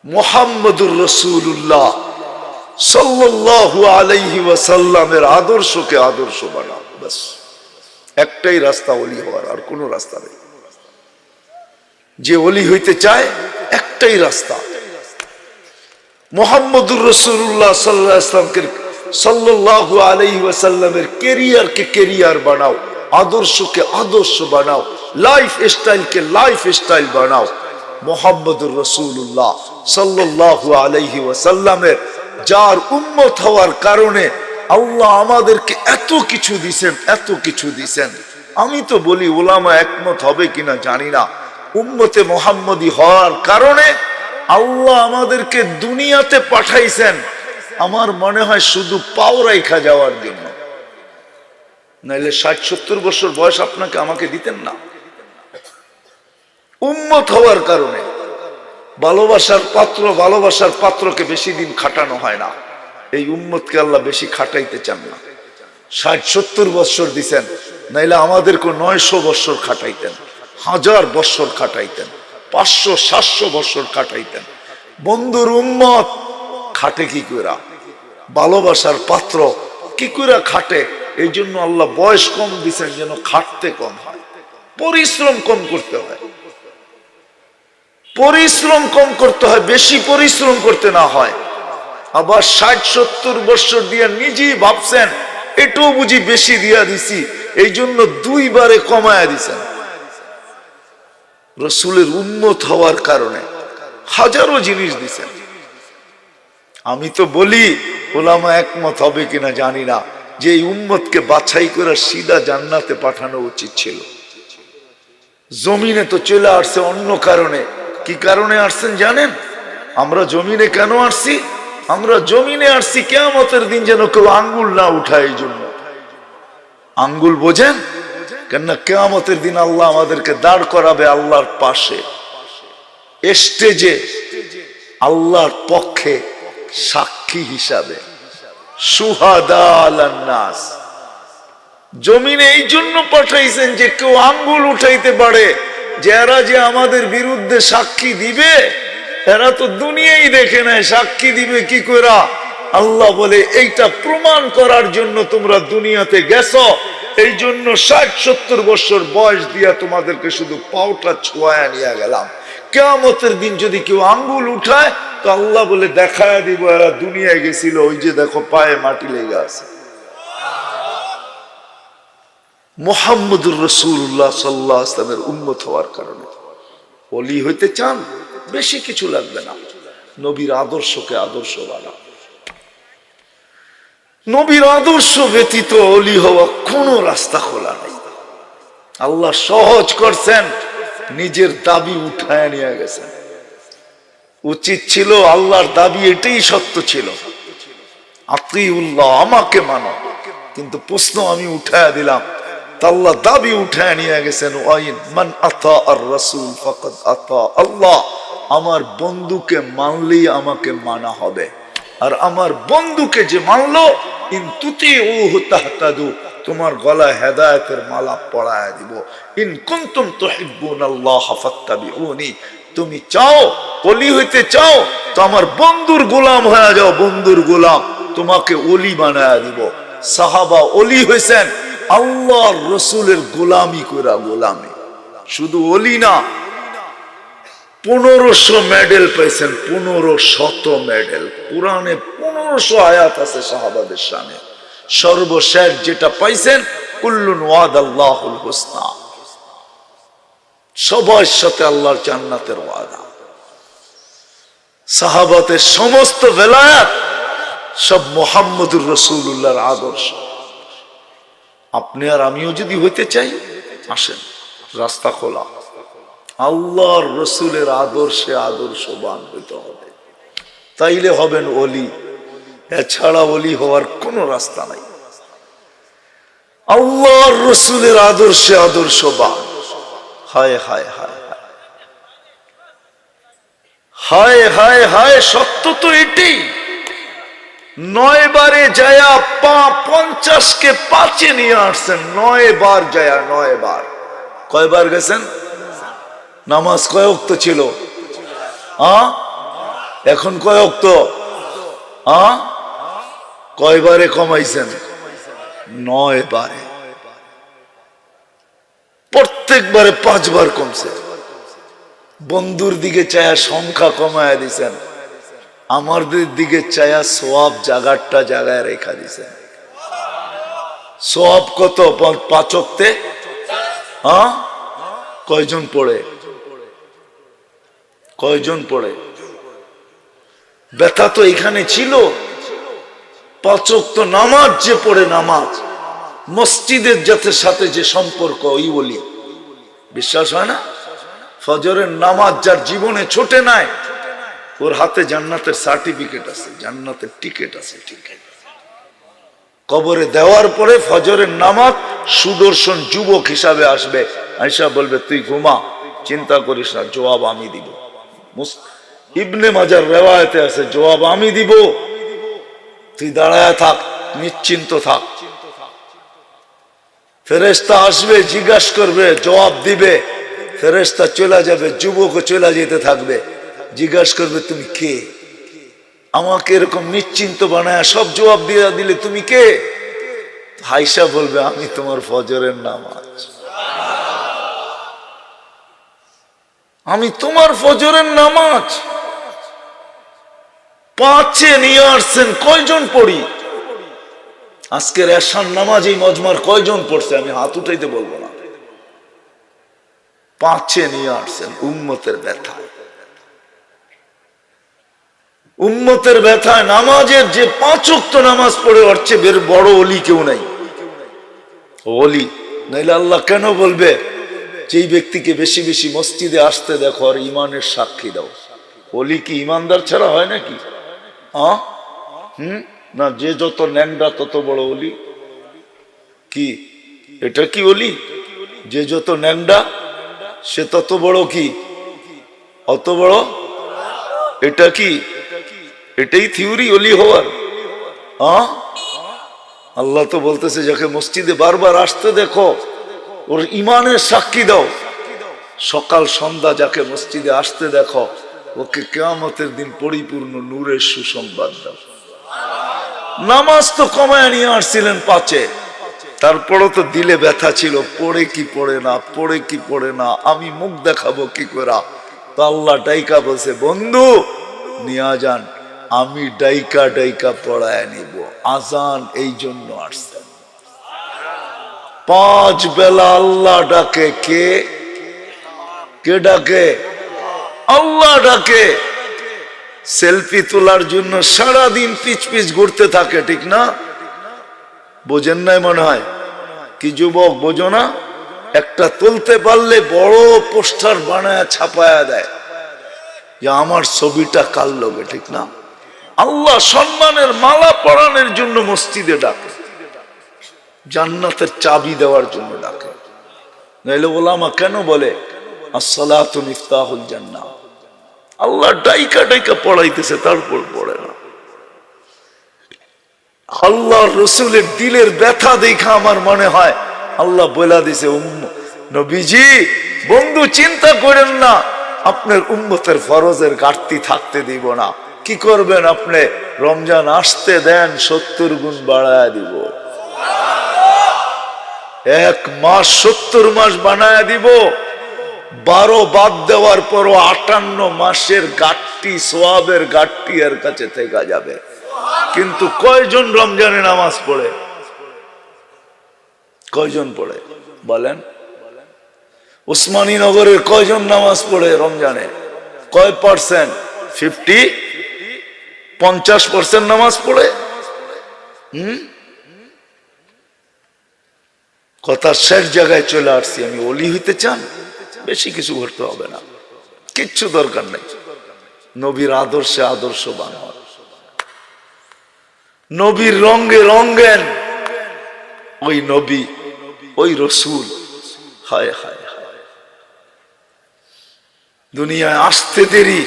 মুহাম্মদুর রাসূলুল্লাহ সাল্লাল্লাহু আলাইহি ওয়াসাল্লামের আদর্শকে আদর্শ বানাও, বাস একটাই রাস্তা ওলি হওয়ার, আর কোনো রাস্তা নেই। যে ওলি হইতে চায় একটাই রাস্তা, মুহাম্মদুর রাসূলুল্লাহ সাল্লাল্লাহু আলাইহি ওয়াসাল্লামের ক্যারিয়ারকে ক্যারিয়ার বানাও, আদর্শকে আদর্শ বানাও, লাইফ স্টাইলকে লাইফ স্টাইল বানাও। মুহাম্মদুর রাসূলুল্লাহ সাল্লাল্লাহু আলাইহি ওয়াসাল্লামের যার উম্মত হওয়ার কারণে আল্লাহ আমাদেরকে এত কিছু দিয়েছেন, এত কিছু দিয়েছেন। আমি তো বলি উলামা একমত হবে কিনা জানি না, উম্মতে মুহাম্মদী হওয়ার কারণে আল্লাহ আমাদেরকে দুনিয়াতে পাঠাইছেন, আমার মনে হয় শুধু পাও রাইখা যাওয়ার জন্য, নাইলে 60-70 বছর বয়স আপনাকে আমাকে দিতেন না। উম্মত হওয়ার কারণে ভালোবাসার পাত্র, ভালোবাসার পাত্রকে বেশি দিন খাটানো হয় না, এই উম্মতকে আল্লাহ বেশি খাটাইতে চান না। 60-70 বছর দিছেন, নাইলে আমাদেরকে 900 বছর খাটাইতেন, 1000 বছর খাটাইতেন, 500-700 বছর খাটাইতেন। বন্ধুর উম্মত খাটে কি কইরা, ভালোবাসার পাত্র কি কইরা খাটে? এই জন্য আল্লাহ বয়স কম দিছেন, যেন খাটতে কম হয়, পরিশ্রম কম করতে হয়, পরিশ্রম কম করতে হয়, বেশি পরিশ্রম করতে না হয়। আবার 60-70 বছর দিয়ে নিজেই ভাবছেন এটাও বুঝি বেশি দিয়া দিছি, এই জন্য 2 বারে কমায়া দিছেন। রসুলের উম্মত হওয়ার কারণে হাজারো জিনিস দিছেন। আমি তো বলি, উলামা একমত হবে কিনা জানি না, যে এই উম্মতকে বাছাই করে সিধা জান্নাতে পাঠানো উচিত ছিল। জমিনে তো চলে আসছে অন্য কারণে। কি কারণে আসছেন জানেন? আমরা জমিনে কেন আসছি? আমরা জমিনে আসছি কিয়ামতের দিন যেন কেউ আঙ্গুল না উঠায়, এই জন্য। আঙ্গুল বোঝেন? কেননা কিয়ামতের দিন আল্লাহ আমাদেরকে দাঁড় করাবে আল্লাহর পাশে, স্টেজে, আল্লাহর পক্ষে সাক্ষী হিসাবে, শুহাদা আলান নাস। জমিনে এই জন্য পাঠাইছেন যে কেউ আঙ্গুল উঠাইতে পারে, যে এরা যে আমাদের বিরুদ্ধে সাক্ষী দিবে, এরা তো দুনিয়াই দেখে নেয়, সাক্ষী দিবে কি করে? আল্লাহ বলে এইটা প্রমাণ করার জন্য তোমরা দুনিয়াতে গেছো, এই জন্য 60-70 বছর বয়স দিয়া তোমাদেরকে শুধু পাওটা ছোঁয়া নিয়ে গেলাম। কিয়ামতের দিন যদি কেউ আঙ্গুল উঠায়, তো আল্লাহ বলে দেখায় দিব এরা দুনিয়ায় গেছিল, ওই যে দেখো পায়ে মাটি লেগে আছে। মুহাম্মদুর রাসূলুল্লাহ সাল্লাল্লাহু আলাইহি ওয়াসাল্লামের উম্মত হওয়ার কারণে ওলি হইতে চান, বেশি কিছু লাগবে না, নবীর আদর্শকে আদর্শ বানাও। নবীর আদর্শ ব্যতীত ওলি হওয়া কোনো রাস্তা খোলা নেই। আল্লাহ সহজ করছেন, নিজের দাবি উঠায় নিয়ে গেছেন। উচিত ছিল, আল্লাহর দাবি এটাই সত্য ছিল, আতিউল্লাহ, আমাকে মানো। কিন্তু প্রশ্ন আমি উঠায় দিলাম, আল্লাহ দাবি উঠায় নিয়ে গেছেন, ওয়াইন মান আতা আর রাসূল ফাকাদ আতা আল্লাহ। আমার বন্ধুকে মানলেই আমাকে মানা হবে, আর আমার বন্ধুকে যে মানলো, ইন তুতিউহু তাহতাদু, তোমার গলায় হেদায়েতের মালা পরায় দিব। ইন কুনতুম তুহিব্বুনাল্লাহ ফাত্তাবিউনি, তুমি চাও ওলি হইতে চাও তো আমার বন্ধুর গোলাম হয়ে যাও, বন্ধুর গোলাম, তোমাকে ওলি বানায় দিব। সাহাবা ওলি হয়েছেন আল্লাহর রসুলের গোলামি কইরা, গোলামি। শুধু ওলি না, 1500 মেডেল পাইছেন, 1500 মেডেল। কোরআনে 1500 আয়াত আছে সাহাবাদের শানে। সর্বশেষ যেটা পাইছেন, কুল্লুন ওয়াদাল্লাহুল হুসনা, সবার সাথে আল্লাহর জান্নাতের ওয়াদা। সাহাবাদের সমস্ত বেলায়াত সব মুহাম্মদুর রাসূলুল্লাহর আদর্শ। আপনি আর আমিও যদি হইতে চাই, আসেন, রাস্তা খোলা। আল্লাহর রসুলের আদর্শে আদর্শবান হইতে হবে, তাইলে হবেন ওলি। এছাড়া ওলি হওয়ার কোন রাস্তা নাই। আল্লাহর রসুলের আদর্শে আদর্শবান। হায় হায় হায় হায় হায় হায়, সত্য তো এটাই। 9 বারে যায়া 50কে 5-এ নিয়ে আসছেন। 9 বার যায়া, 9 বার। কয়বার গেছেন? নামাজ কয় ওয়াক্ত ছিল? এখন কয় ওয়াক্ত? কয়বারে কমাইছেন? 9 বারে। প্রত্যেকবারে 5 বার কমছে। বন্ধুর দিকে চায়া সংখ্যা কমায় দিছেন, আমাদের দিকে চায়া সওয়াব জাগারটা জায়গায় রেখা দিছেন। সওয়াব কত? 5 ওয়াক্তে কয়জন পড়ে? কয়জন পড়ে? ব্যথা তো এখানে ছিল। 5 ওয়াক্ত নামাজ যে পড়ে, নামাজ মসজিদের সাথে যে সম্পর্ক, ওই বলি বিশ্বাস হয় না? ফজরের নামাজ যার জীবনে ছোটে নাই, ওর হাতে জান্নাতের সার্টিফিকেট আছে, জান্নাতের টিকিট আছে। টিকিট কবরে দেওয়ার পরে ফজরের নামাজ সুদর্শন যুবক হিসাবে আসবে, আয়েশা বলবে তুই ঘুমা, চিন্তা করিস না, জবাব আমি দিব। ইবনে মাজার রিওয়ায়াতে আছে, জবাব আমি দিব, তুই দাঁড়ায় থাক, নিশ্চিন্ত থাক। ফেরেশতা আসবে, জিজ্ঞাসা করবে, জবাব দিবে, ফেরেশতা চলে যাবে, যুবকও চলে যেতে থাকবে, জিজ্ঞাসা করবে তুমি কে? আমাকে এরকম নিশ্চিন্ত বানায় সব জবাব দিয়ে দিলে তুমি কে? আয়েশা বলবে আমি তোমার ফজরের নামাজ, আমি তোমার ফজরের নামাজ। 5-এ নিয়ে আসছেন, কয়জন পড়ি? আজকের এশার নামাজ এই মজমার কয়জন পড়ছে? আমি হাত উঠাইতে বলবো না। 5-এ নিয়ে আসছেন। উম্মতের ব্যথা, উম্মতের ব্যথায় নামাজের যে 5 ওয়াক্ত নামাজ পড়ে হচ্ছে, বের বড় ওলি কেউ নাই। ওলি নাইলে আল্লাহ কেন বলবে যেই ব্যক্তিকে বেশি বেশি মসজিদে আসতে দেখো আর ইমানের সাক্ষী দাও? ওলি কি ইমানদার ছাড়া হয় নাকি? না, যে যত ন্যাংরা তত বড় ওলি? কি এটা কি ওলি? যে যত ন্যাংরা সে তত বড়? কি অত বড়? এটা কি? এটাই থিওরি ওলি হওয়ার? আল্লাহ তো বলতেছে যাকে মসজিদে বারবার আসতে দেখো ওর ইমানের সাক্ষী দাও। সকাল সন্ধ্যা যাকে মসজিদে আসতে দেখো ওকে কিয়ামতের দিন পরিপূর্ণ নূরের সুসংবাদ দাও। নামাজ তো কমায় নিয়ে আসছিলেন 5-এ, তারপরও তো দিলে ব্যথা ছিল, পড়ে কি পড়ে না, পড়ে কি পড়ে না, আমি মুখ দেখাবো কি করে? তো আল্লাহ ডাইকা বলছে বন্ধু নিয়ে যান, আমি ডাইকা ডাইকা পড়ায় নিব। আজান এই জন্য আসছে। 5 বেলা আল্লাহ ডাকে। কে কে ডাকে? আল্লাহ ডাকে। সেলফি তোলার জন্য সারাদিন পিছ পিছ ঘুরতে থাকে, ঠিক না? বোঝেন নাই মনে হয়? কি যুবক বোঝো না? একটা তুলতে পারলে বড় পোস্টার বানায় ছাপায়া দেয় যে আমার ছবিটা কার লগে, ঠিক না? আল্লাহ সম্মানের মালা পরানোর জন্য মসজিদে ডাকে, জান্নাতের চাবি দেওয়ার জন্য ডাকে। নাইলে ওলামা কেন বলে আসসালাতু মিফতাহুল জান্নাহ? আল্লাহ ডাইকা ডাইকা পড়াইতেছে, তারপর পড়ে না। আল্লাহর রসুলের দিলের ব্যথা দেখা আমার মনে হয় আল্লাহ বলে দিছে, নবীজি বন্ধু চিন্তা করেন না, আপনার উম্মতের ফরজের ঘাটতি থাকতে দিব না। কি করবেন আপনি? রমজান আসতে দেন, 70 গুণ বাড়ায় দিব। 1 মাস 70 মাস বানায় দিব। 12 বাদ দেওয়ার পরও 58 মাসের ঘাটতি, সোয়াবের ঘাটতি এর কাছে থেকে যাবে। কিন্তু কয়জন রমজানে নামাজ পড়ে? কয়জন পড়ে বলেন? উসমানীনগরের কয়জন নামাজ পড়ে রমজানে? কয় পার্সেন্ট? 50% নামাজ পড়ে। কথা শেষ জায়গায় চলে আসছি। আমি ওলি হইতে চান, বেশি কিছু করতে হবে না, কিচ্ছু দরকার নেই। নবীর আদর্শে আদর্শবান হন, নবীর রঙে রঙেন। ওই নবী, ওই রসুল, হায় হায় হায়, দুনিয়ায় আসতে দেরি,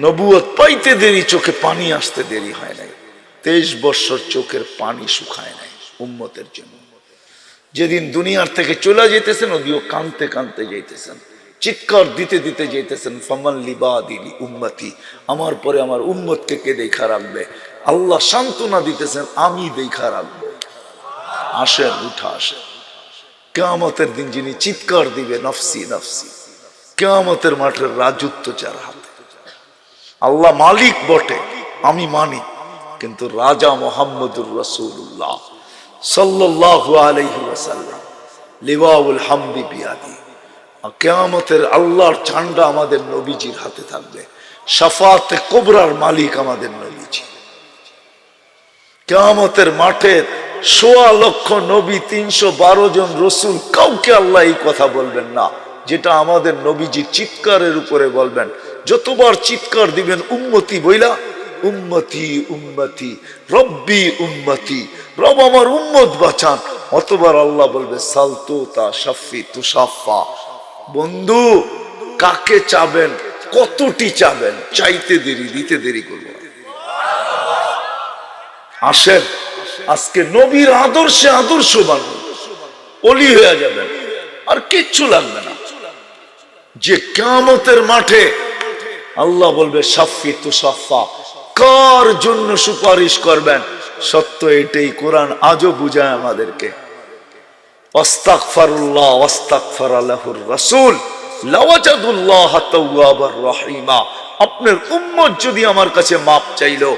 নবুয়ত পাইতে দেরি, চোখে পানি আসতে দেরি হয় নাই। 23 বছর চোখের পানি শুকায় নাই উম্মতের জন্য। যেদিন দুনিয়ার থেকে চলে যেতেছেন, ওদিও কানতে কানতে যেতেছেন, চিৎকার দিতে দিতে যেতেছেন, ফামান লিবাদিলি উম্মতি, আমার পরে আমার উম্মতকে কে দেখা রাখবে? আল্লাহ সান্ত্বনা দিতেছেন, আমি দেখা রাখবো। আসেন, উঠা আসেন। কিয়ামতের দিন যিনি চিৎকার দিবে নফসি নফসি, কিয়ামতের মাঠের রাজত্ব যার হাতে। আল্লাহ মালিক বটে, আমি মানি, কিন্তু রাজা মুহাম্মদুর রাসূলুল্লাহ সাল্লাল্লাহু আলাইহি ওয়াসাল্লাম, লিওয়াউল হামদি বিয়াদি। কিয়ামতের আল্লাহর ঝান্ডা আমাদের নবীজির হাতে থাকবে। শাফাতে কুবরার মালিক আমাদের নবীজি। কিয়ামতের মাঠে 1.25 লক্ষ নবী, 312 জন রসুল, কাউকে আল্লাহ এই কথা বলবেন না যেটা আমাদের নবীজি চিৎকারের উপরে বলবেন। যতবার চিৎকার দিবেন উম্মতি বইলা, উম্মতি উম্মতি রব্বি উম্মতি, রব আমার উম্মত বাঁচান, অতবার আল্লাহ বলবে সালতু তা শাফি তুষাফা। বন্ধু, কাকে চাবেন, কতটি চাবেন? চাইতে দেরি, দিতে দেরি করবো। আসেন, আজকে নবীর আদর্শে আদর্শবান ওলি হয়ে যাবেন, আর কিচ্ছু লাগবে না। যে কিয়ামতের মাঠে আল্লাহ বলবে শাফি তুষাফা, কার জন্য সুপারিশ করবেন? সত্য এটাই কোরআন আজও বুঝায় আমাদেরকে। আস্তাগফিরুল্লাহ ওয়াস্তাগফারা লাহুর রাসূল লাওয়াজাদুল্লাহ তাওয়াবার রহিমা। আপনার উম্মত যদি আমার কাছে মাপ চাইলো,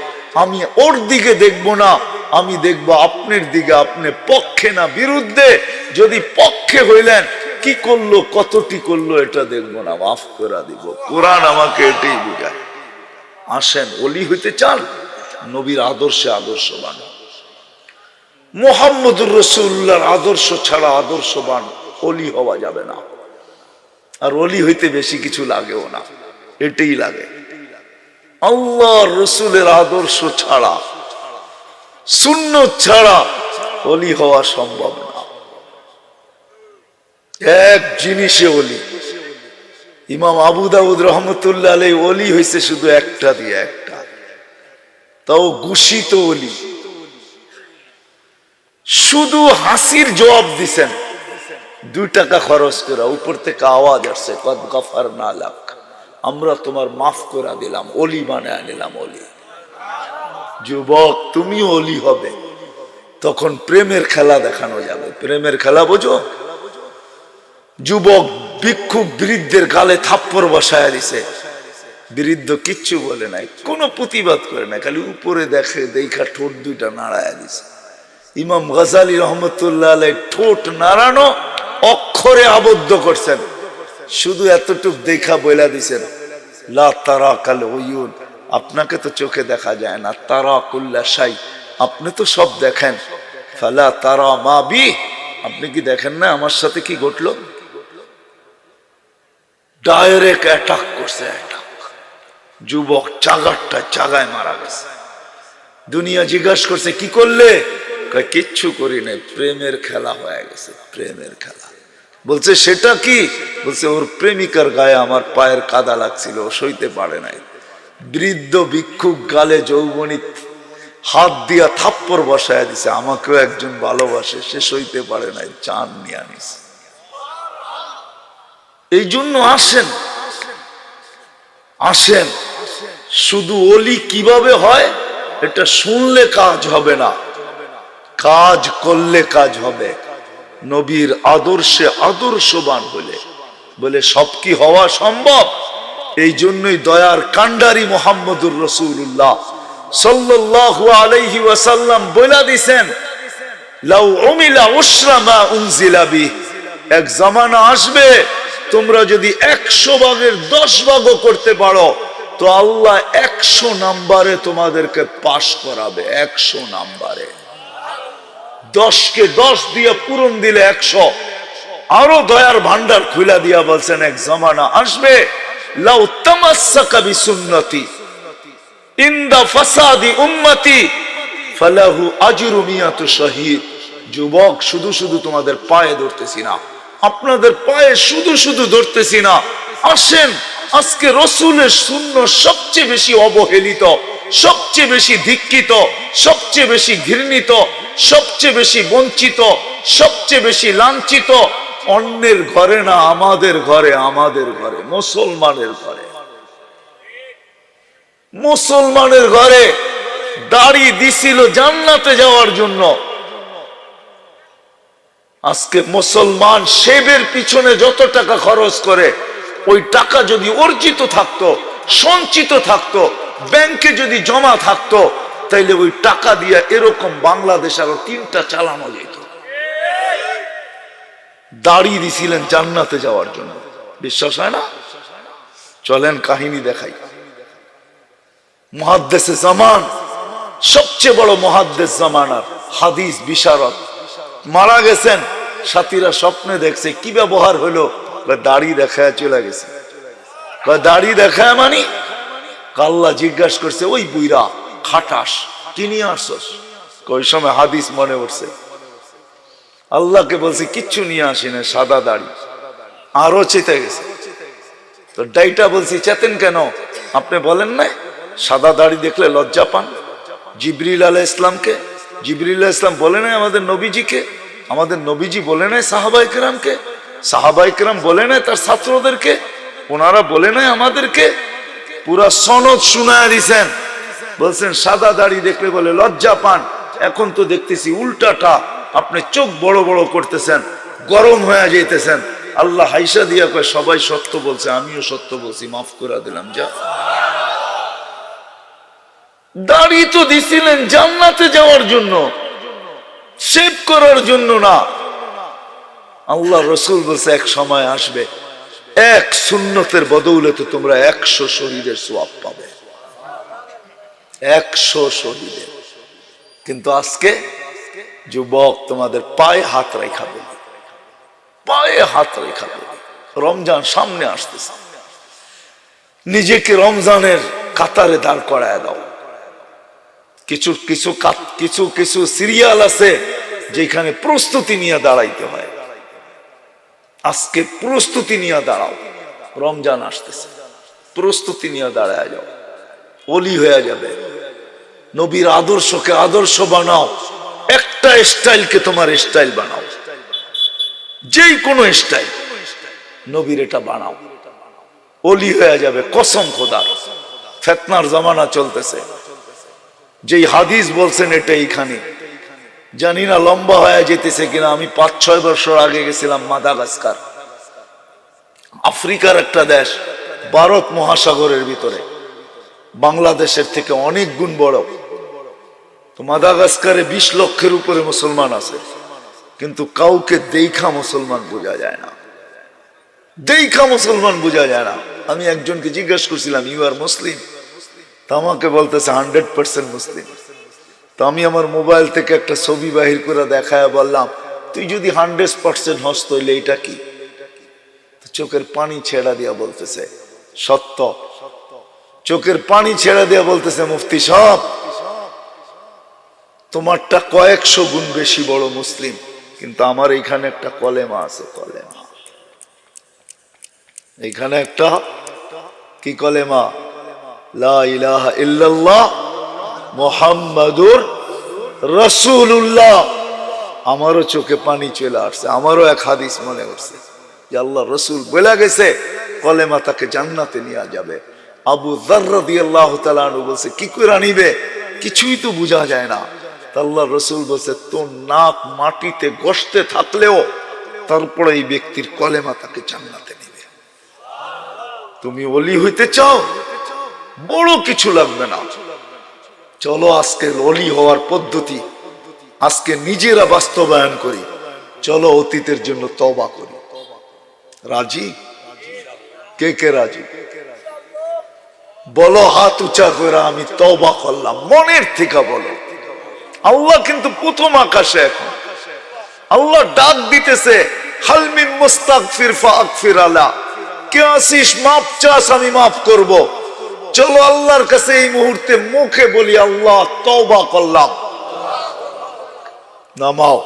আমি ওর দিকে দেখবো না, আমি দেখবো আপনার দিকে। আপনি পক্ষে না বিরুদ্ধে। যদি পক্ষে হইলেন, কি করলো, কতটি করলো, এটা দেখবো না, মাফ করে দিব। কোরআন আমাকে এটাই বুঝায়। আসেন, ওলি হইতে চান, নবীর আদর্শে আদর্শবান। মুহাম্মদুর রাসূলুল্লাহর আদর্শ ছাড়া আদর্শবান ওলি হওয়া যাবে না। আর ওলি হইতে বেশি কিছু লাগেও না, এটাই লাগে। আল্লাহর রসুলের আদর্শ ছাড়া, সুন্নত ছাড়া ওলি হওয়া সম্ভব না। এক জিনিসে ওলি। ইমাম আবু দাউদ রহমতুল্লাহ আলাইহি ওলি হয়েছে শুধু একটা দিয়ে, একটা, তাও ঘোষিত ওলি। শুধু হাসির জবাব দিছেন, 2 টাকা খরচ করে, উপর থেকে আওয়াজ আসছে, কদ গফারনা লাক, আমরা তোমার মাফ করে দিলাম, ওলি বানায় নিলাম। ওলি। যুবক, তুমি ওলি হবে, তখন প্রেমের খেলা দেখানো যাবে। প্রেমের খেলা বোঝো? যুবক ভিক্ষুক বৃদ্ধের গালে থাপ্পড় বসায় দিছে, বৃদ্ধ কিচ্ছু বলে নাই, কোনো প্রতিবাদ করে নাই, খালি উপরে দেখে, দেখা ঠোঁট 2টা নাড়ায় দিছে। ইমাম গাজালি রহমতুল্লাহ আলাইহি ঠোঁট নাড়ানো অক্ষরে আবদ্ধ করছেন, শুধু এতটুক দেখা বইলা দিছেন, লা তারা কাল উয়ুন, আপনাকে তো চোখে দেখা যায় না, তারা কুল্লা শাই, আপনি তো সব দেখেন, ফালা তারা মা বি, আপনি কি দেখেন না আমার সাথে কি ঘটলো? ডাইরেক্ট অ্যাটাক করছে, অ্যাটাক। যুবক চাগায় মারা গেছে। দুনিয়া জিজ্ঞাসা করছে কি করলে, কিচ্ছু করি নাই, প্রেমের খেলা হয়ে গেছে, প্রেমের খেলা। বলছে সেটা কি? বলছে ওর প্রেমিকার গায়ে আমার পায়ের কাদা লাগছিল, ও সইতে পারে নাই। বৃদ্ধ ভিক্ষুক গালে যৌবনী হাত দিয়া থাপ্পড় বসায় দিছে, আমাকেও একজন ভালোবাসে, সে সইতে পারে নাই, চান নিয়ে আনিস। এই জন্য আসেন, আসেন। শুধু ওলি কিভাবে হয় এটা শুনলে কাজ হবে না, কাজ করলে কাজ হবে। নবীর আদর্শে আদর্শবান হলে বলে সব কি হওয়া সম্ভব। এই জন্যই দয়ার কান্ডারি মুহাম্মদুর রাসূলুল্লাহ সাল্লাল্লাহু আলাইহি ওয়াসাল্লাম বলে দিয়েছেন, লাউ উমিলা উশরা মা উনজিলা বিহি, এক জামানা আসবে তোমরা যদি 100 ভাগের 10 ভাগও করতে পারো তো আল্লাহ 100 নাম্বারে তোমাদেরকে পাশ করাবে, 100 নাম্বারে। 10কে 10 দিয়ে পূরণ দিলে 100। আরো দয়ার ভান্ডার খুলে দিয়া বলছেন, এক জামানা আসবে লাউ তামাসসাকা বিসুন্নতি ইনদা ফাসাদি উম্মতি ফালাহু আজরু মিয়াতু শাহীদ। যুবক, শুধু শুধু তোমাদের পায়ে ধরতেছি না, আপনাদের পায়ে শুধু শুধু ধরতেছি না, আসেন আজকে রসুলের সুন্নাহ সবচেয়ে বেশি অবহেলিত, সবচেয়ে বেশি ধিক্কিত, সবচেয়ে বেশি ঘৃণিত, সবচেয়ে বেশি বঞ্চিত, সবচেয়ে বেশি লাঞ্ছিত অন্যের ঘরে না, আমাদের ঘরে, আমাদের ঘরে, মুসলমানের ঘরে। মুসলমানের ঘরে দাড়ি দিছিল জান্নাতে যাওয়ার জন্য। আজকে মুসলমান শেবের পিছনে যত টাকা খরচ করে, ওই টাকা যদি অর্জিত থাকতো, সঞ্চিত থাকতো, ব্যাংকে যদি জমা থাকতো, তাইলে ওই টাকা দিয়ে এরকম বাংলাদেশ আরো 3টা চালানো যেত। দাড়ি দিছিলেন জান্নাতে যাওয়ার জন্য, বিশ্বাস হয় না? চলেন কাহিনী দেখাই। মুহাদ্দিসে জামান, সবচেয়ে বড় মুহাদ্দিস জামানার হাদিস বিশারদ মারা গেছেন। সাথীরা স্বপ্নে দেখছে, কি ব্যবহার হলো? দাড়ি দেখায় চলে গেছে। দাড়ি দেখায় মানে? আল্লাহ জিজ্ঞাসা করছে, ওই বুইরা খাটাস কি নিয়ে আসছস? ওই সময় হাদিস মনে উঠছে, আল্লাহকে বলছে কিচ্ছু নিয়ে আসি না, সাদা দাড়ি। আরো চেতে গেছে। তো ডাইটা বলছি, চেতেন কেন? আপনি বলেন না সাদা দাড়ি দেখলে লজ্জা পান? জিবরিল আলাইহিস সালামকে, জিবরিল আলাইহিস সালাম বলে নাই আমাদের নবীজিকে, আমাদের নবীজি বলে নাই সাহাবায়ে কেরামকে, সাহাবায়ে কেরাম বলে নাই তার ছাত্রদেরকে, ওনারা বলে নাই আমাদেরকে। পুরা সনদ শুনায় দিছেন, বলছেন সাদা দাড়ি দেখলে বলে লজ্জা পান। এখন তো দেখতেছি উল্টাটা, আপনি চোখ বড় বড় করতেছেন, গরম হয়ে যাইতেছেন। আল্লাহ হাইসা দিয়া কয়, সবাই সত্য বলছে, আমিও সত্য বলছি, মাফ করে দিলাম। যা, দাড়ি তো দিছিলেন জান্নাতে যাওয়ার জন্য, সেভ করার জন্য না। আল্লাহ রসুল বলছে এক সময় আসবে, এক সুন্নতের বদৌলতে তোমরা 100 শহীদের সওয়াব পাবে, 100 শহীদের। কিন্তু আজকে যুবক তোমাদের পায়ে হাত রেখা বলি, পায়ে হাত রেখা বলি। রমজান সামনে আসতেছে, নিজেকে রমজানের কাতারে দাঁড় করায় দাও। কিছু কিছু কিছু কিছু সিরিয়াল আছে যেখানে প্রস্তুতি নিয়ে দাঁড়াইতে হয়। আজকে প্রস্তুতি নিয়ে দাঁড়াও, রমজান আসতেছে, প্রস্তুতি নিয়ে দাঁড়ায় যাও, ওলি হয়ে যাবে। নবীর আদর্শকে আদর্শ বানাও, একটা স্টাইলকে তোমার স্টাইল বানাও, যেই কোনো স্টাইল নবীর এটা বানাও, ওলি হয়ে যাবে কসম খোদার। ফিতনার জামানা চলতেছে, যেই হাদিস বলছেন এটা এইখানে, জানি না লম্বা হয়ে যেতেছে কিনা। আমি 5-6 বছর আগে গেছিলাম মাদাগাস্কার, আফ্রিকার একটা দেশ, ভারত মহাসাগরের ভিতরে, বাংলাদেশের থেকে অনেক গুণ বড়। তো মাদাগাস্কারে 20 লক্ষের উপরে মুসলমান আছে, কিন্তু কাউকে দেখা মুসলমান বোঝা যায় না, দেখা মুসলমান বোঝা যায় না। আমি একজনকে জিজ্ঞেস করছিলাম, ইউ আর মুসলিম? তা আমাকে বলতেছে 100% মুসলিম। তো আমি আমার মোবাইল থেকে একটা ছবি বাহির করে দেখায় বললাম, তুই যদি 100% হস তাইলে এটা কি? চোখের পানি ছেড়া দিয়া বলতেছে সত্য। চোখের পানি ছেড়া দিয়া বলতেছে, মুফতি সাহেব তোমারটা কয়েকশো গুণ বেশি বড় মুসলিম, কিন্তু আমার এইখানে একটা কলেমা আছে। কলেমা এইখানে একটা কি কলেমা? লা ইলাহা ইল্লাল্লাহ মুহাম্মাদুর রাসূলুল্লাহ। আমারও চোখে পানি চলে আসছে, আমারও এক হাদিস মনে হচ্ছে যে আল্লাহ রসুল বলে গেছে কলেমা তাকে জান্নাতে নিয়ে যাবে। আবু যার রাদিয়াল্লাহু তাআলা আনহু বলছে কি করে আনিবে, কিছুই তো বোঝা যায় না। আল্লাহ রসুল বলছে তোর নাক মাটিতে গসতে থাকলেও তারপরে এই ব্যক্তির কলেমা তাকে জান্নাতে নিবে। তুমি ওলি হইতে চাও, বড় কিছু লাগবে না। চলো আজকে ওলি হওয়ার পদ্ধতি আজকে নিজেরা বাস্তবায়ন করি। চলো অতীতের জন্য তওবা করি। রাজি? কে কে রাজি বলো হাত উঁচা করে, আমি তওবা করলাম মনের থেকে বলো। আল্লাহ কিন্তু প্রথম আকাশে, এখন আল্লাহ ডাক দিতেছে হাল মিন মুস্তাগফির ফাগফির আলা, কে আসিস মাপ চাস আমি মাফ করব। চলো আল্লাহর কাছে এই মুহূর্তে মুখে বলি আল্লাহ তওবা করলাম। নামাও,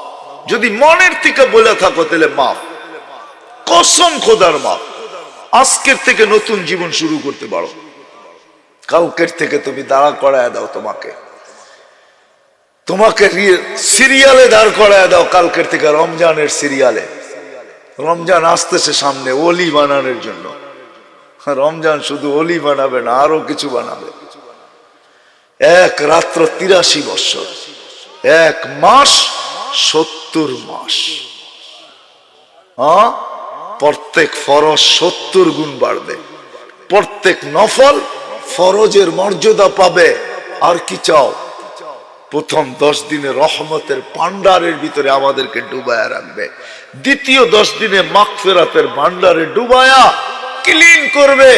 যদি মনের থেকে বলে থাকো তাহলে মাফ, কসম খোদার মাফ। আজকের থেকে নতুন জীবন শুরু করতে পারো। কালকের থেকে তুমি দাঁড়া করায় দাও, তোমাকে সিরিয়ালে দাঁড় করায় দাও। কালকের থেকে রমজানের সিরিয়ালে। রমজান আসতেছে সামনে ওলি বানানোর জন্য। রমজান শুধু ওলি বানাবে না, আরো কিছু বানাবে। এক রাত্র 83 বৎসর, এক মাস 70 মাস। প্রত্যেক ফরজ 70 গুণ বাড়বে, প্রত্যেক নফল ফরজের মর্যাদা পাবে। আর কি চাও? প্রথম 10 দিনে রহমতের ভান্ডারের ভিতরে আমাদেরকে ডুবায়া রাখবে। দ্বিতীয় 10 দিনে মাগফিরাতের ভান্ডারে ডুবায়া ক্লিন করবে।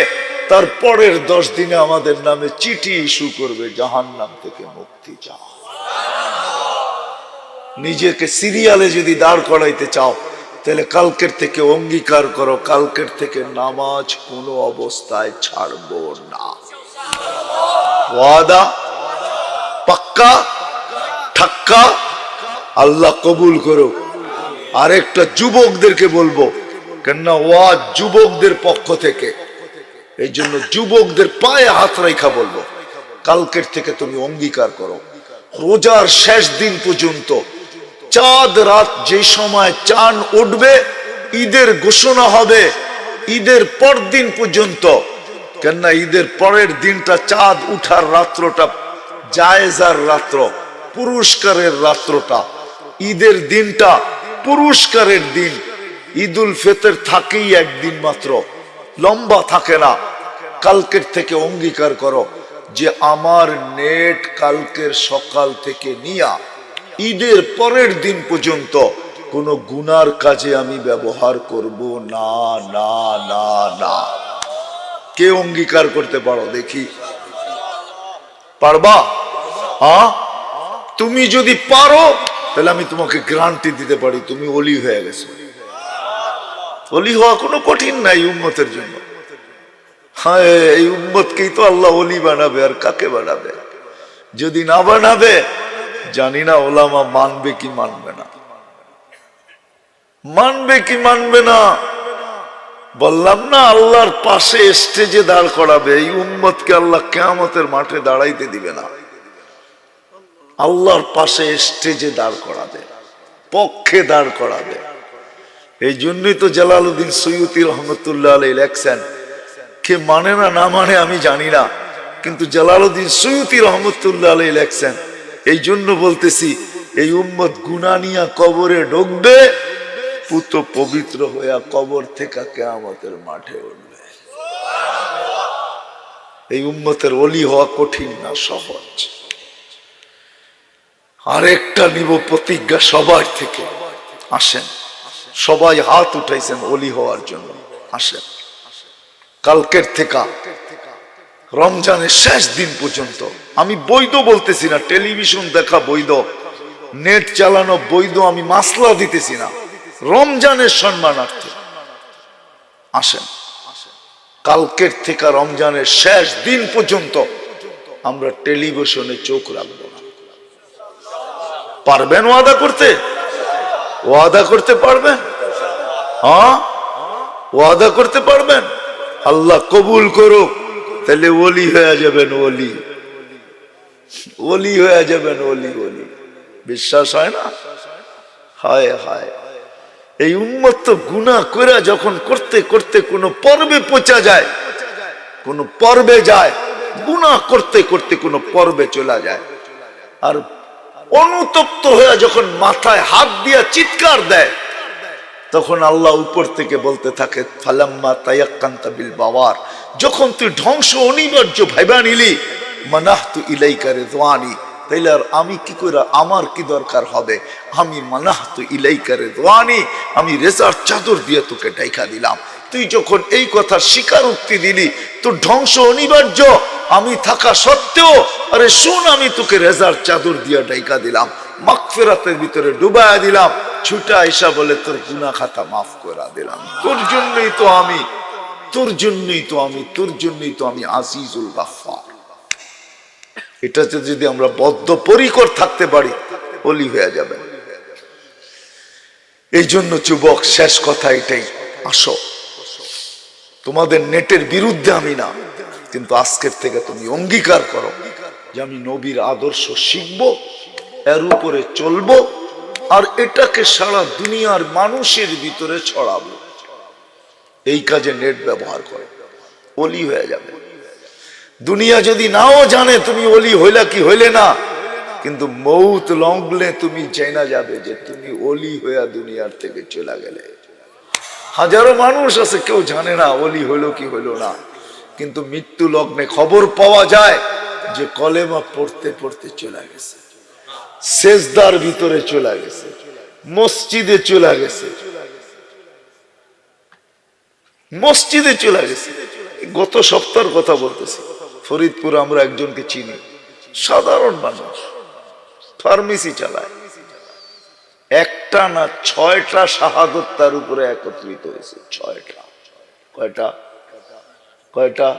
তারপরের 10 দিনে আমাদের নামে চিঠি ইস্যু করবে, জাহান্নাম থেকে মুক্তি চাও। নিজেকে সিরিয়ালে যদি দাঁড় করাইতে চাও তাহলে কালকের থেকে অঙ্গীকার করো, কালকের থেকে নামাজ কোনো অবস্থায় ছাড়বো না। ওয়াদা পাক্কা ঠাক্কা? আল্লাহ কবুল করো। আরেকটা যুবকদেরকে বলবো, কেননা ওয়াজ যুবকদের পক্ষ থেকে, এই জন্য যুবকদের পায়ে হাত রাখা বলবো, কালকের থেকে তুমি অঙ্গীকার করো রোজার শেষ দিন পর্যন্ত, চাঁদ রাত যে সময় চাঁদ উঠবে, ঈদের ঘোষণা হবে ঈদের পর দিন পর্যন্ত। কেননা ঈদের পরের দিনটা চাঁদ উঠার রাত্রটা জায়েজার রাত্র, পুরস্কারের রাত্রটা। ঈদের দিনটা পুরস্কারের দিন। ঈদুল ফিতর থাকেই একদিন মাত্র, লম্বা থাকে না। কালকের থেকে অঙ্গীকার করো যে আমার নেট কালকের সকাল থেকে নিয়া ঈদের পরের দিন পর্যন্ত কোনো গুনার কাজে আমি ব্যবহার করব না না না না। কে অঙ্গীকার করতে পারো দেখি? পারবা? তুমি যদি পারো তাহলে আমি তোমাকে গ্যারান্টি দিতে পারি তুমি ওলি হয়ে গেছো। ওলি হওয়া কোনো কঠিন নাই উম্মতের জন্য। হ্যাঁ, এই উম্মতকেই তো আল্লাহ ওলি বানাবে, আর কাকে বানাবে? যদি না বানাবে জানি না ওলামা মানবে কি মানবে না, মানবে কি মানবে না। বললাম না আল্লাহর পাশে স্টেজে দাঁড় করাবে। এই উম্মতকে আল্লাহ কিয়ামতের মাঠে দাঁড়াইতে দিবে না, আল্লাহর পাশে স্টেজে দাঁড় করাবে, পক্ষে দাঁড় করাবে। এই জন্যই তো জালালউদ্দিন সৈয়দী রহমতুল্লাহ আলাইহি লেখছেন, কে মানে না না মানে আমি জানি না, কিন্তু জালালউদ্দিন সৈয়দী রহমতুল্লাহ আলাইহি লেখছেন, এই জন্য বলতেছি এই উম্মত গুনাহ নিয়া কবরে ঢুকবে, পুত পবিত্র হইয়া কবর থেকে কিয়ামতের মাঠে উঠবে। এই উম্মতের ওলি হওয়া কঠিন না, সহজ। আরেকটা নিব প্রতিজ্ঞা সবার থেকে। আসেন, সবাই হাত উঠাইছেন ওলি হওয়ার জন্য, আসেন। কালকের থেকে রমজানের শেষ দিন পর্যন্ত, আমি বৈধ বলতেছি না, টেলিভিশন দেখা বৈধ, নেট চালানো বৈধ, আমি মাসলা দিতেছি না, রমজানের সম্মানার্থে আসেন। কালকের থেকে রমজানের শেষ দিন পর্যন্ত আমরা টেলিভিশনে চোখ রাখবো না। পারবেন ওয়াদা করতে? ওয়াদা করতে পারবেন? হ্যাঁ, ওয়াদা করতে পারবেন? আল্লাহ কবুল করুক, তাহলে ওলি হয়ে যাবেন। ওলি ওলি হয়ে যাবেন। ওলি ওলি বিশ্বাস হয় না? হায় হায়, এই উম্মত তো গুনাহ করে যখন করতে করতে কোন পর্বে পৌঁছা যায়, কোন পর্বে যায়, গুনাহ করতে করতে কোন পর্বে চলে যায়, আর অনুতপ্ত হয়ে যখন মাথায় হাত দিয়া চিৎকার দেয়, তখন আল্লাহ উপর থেকে বলতে থাকে ফালাম্মা তায়াক্কানতা বিল বাওয়ার, যখন তুই ধ্বংস অনিবার্য ভাইবা নিলি, মানাহতু ইলাইকা রিদওয়ানি, তাইলে আর আমি কি করে, আমার কি দরকার হবে? আমি মানাহতু ইলাইকা রিদওয়ানি, আমি রেজার চাদর দিয়ে তোকে ঢাকা দিলাম। তুই যখন এই কথা স্বীকারোক্তি দিলি, তোর ধ্বংস অনিবার্য আমি থাকা সত্ত্বেও, আরে শুন, আমি তোকে রেজার চাদর দিয়ে ঢাকা দিলাম, মাগফিরাতের ভিতরে ডুবায়া দিলাম, ছুটা আইসা বলে তোর গুনাহ খাতা মাফ করে দিলাম। তোর জন্যই তো আমি, তোর জন্যই তো আমি, তোর জন্যই তো আমি আজিজুল গাফফার। এটাতে যদি আমরা বদ্ধপরিকর থাকতে পারি, ওলি হয়ে যাবে। এই জন্য যুবক, শেষ কথা এটাই, আসো, তোমাদের নেটের বিরুদ্ধে আমি না, কিন্তু আজকের থেকে তুমি অঙ্গীকার করো যে আমি নবীর আদর্শ শিখবো, এর উপরে চলবো, আর এটাকে সারা দুনিয়ার মানুষের ভিতরে ছড়াবো। এই কাজে নেট ব্যবহার করো, ওলি হয়ে যাবে। দুনিয়া যদি নাও জানে তুমি ওলি হইলা কি হইলে না, কিন্তু মৌত লগ্নে তুমি জেনা যাবে যে তুমি ওলি হইয়া দুনিয়ার থেকে চলে গেলে। হাজারো মানুষ আছে, কেউ জানে না ওলি হইলো কি হইলো না, কিন্তু মৃত্যু লগ্নে খবর পাওয়া যায় যে কলেমা পড়তে পড়তে চলে গেছে, সেজদার ভিতরে চলে গেছে, মসজিদে চলে গেছে, মসজিদে চলে গেছে। গত সপ্তাহের কথা বলতেছি, ফরিদপুর আমরা একজনকে চিনি, সাধারণ মানুষ, ফার্মেসি চালায়, একটা না 6টা শাহাদত তার উপরে একত্রিত হয়েছে। 6টা, কয়টা? কয়টা?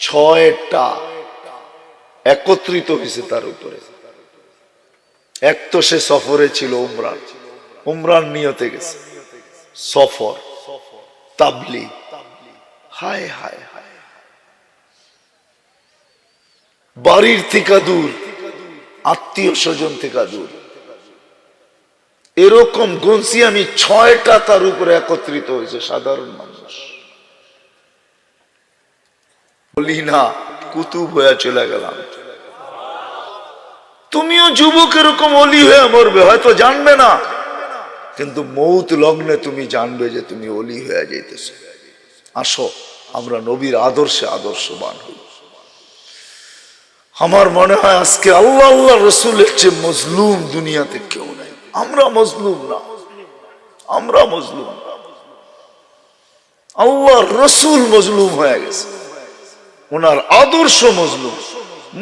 6টা একত্রিত হয়েছে তার উপরে। এক তো সে সফরে ছিল, উমরান, উমরান নিয়তে গেছে, সফর, তাবলীগ। হায় হায় হায়, বাড়ির থেকে দূর, আত্মীয় স্বজন থেকে দূর, এরকম গুনছি আমি 6টা তার উপরে একত্রিত হয়েছে সাধারণ মানুষ। বলি না, কুতুব হয়ে চলে গেলাম। তুমিও যুবক এরকম অলি হয়ে মরবে, হয়তো জানবে না, কিন্তু মৌত লগ্নে তুমি জানবে যে তুমি অলি হয়ে যাইতেছ। আসো, আমরা নবীর আদর্শে আদর্শবান হই। আমার মনে হয় আজকে আল্লাহ আল্লাহ রসুলের চেয়ে মজলুম দুনিয়াতে কেউ নাই। আমরা মজলুম না, আমরা মজলুম না, আল্লাহ রসুল মজলুম হয়ে গেছে, ওনার আদর্শ মজলুম।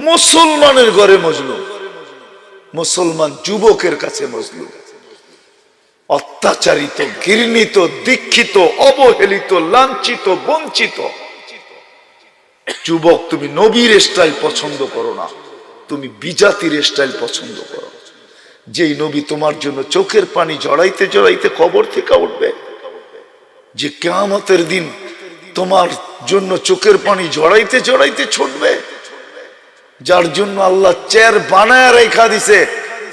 মুসলমানের ঘরে মজলুম, মুসলমান যুবকের কাছে মজলুম, অত্যাচারিত, ঘৃণিত, দীক্ষিত, অবহেলিত, লাঞ্ছিত, বঞ্চিত। যুবক, তুমি নবীর স্টাইল পছন্দ করো না, তুমি বিজাতির স্টাইল পছন্দ করো। যেই নবী তোমার জন্য চোখের পানি জড়াইতে জড়াইতে কবর থেকে উঠবে, যে কিয়ামতের দিন তোমার জন্য চোখের পানি জড়াইতে জড়াইতে ছুটবে, যার জন্য আল্লাহ চেয়ার বানায় রেখা দিছে,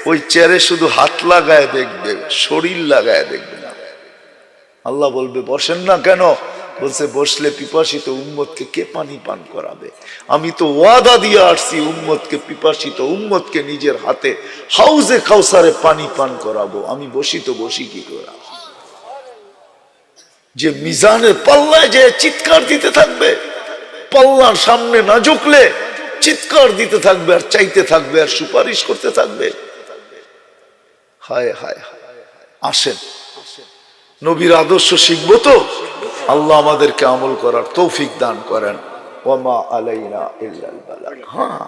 ওই চেয়ারে শুধু হাত লাগায় দেখবে, শরীর লাগায় দেখবে না। আল্লাহ বলবে বসেন না কেন? বলছে বসলে পিপাসিত উম্মতকে কে পানি পান করাবে? আমি তো ওয়াদা দিয়ে আসছি উম্মতকে, পিপাসিত উম্মতকে নিজের হাতে হাউজে কাউসারে পানি পান করাবো। আমি বসি তো বসি কি করে? যে মিজানের পাল্লায় যে চিৎকার দিতে থাকবে, পাল্লার সামনে না ঝুঁকলে চিৎকার দিতে থাকবে আর চাইতে থাকবে আর সুপারিশ করতে থাকবে। হায় হায় হায়, আসেন নবীর আদর্শ শিখবো তো আল্লাহ আমাদেরকে আমল করার তৌফিক দান করেন। ওয়া মা আলাইনা ইল্লাল বালাগ। হ্যাঁ,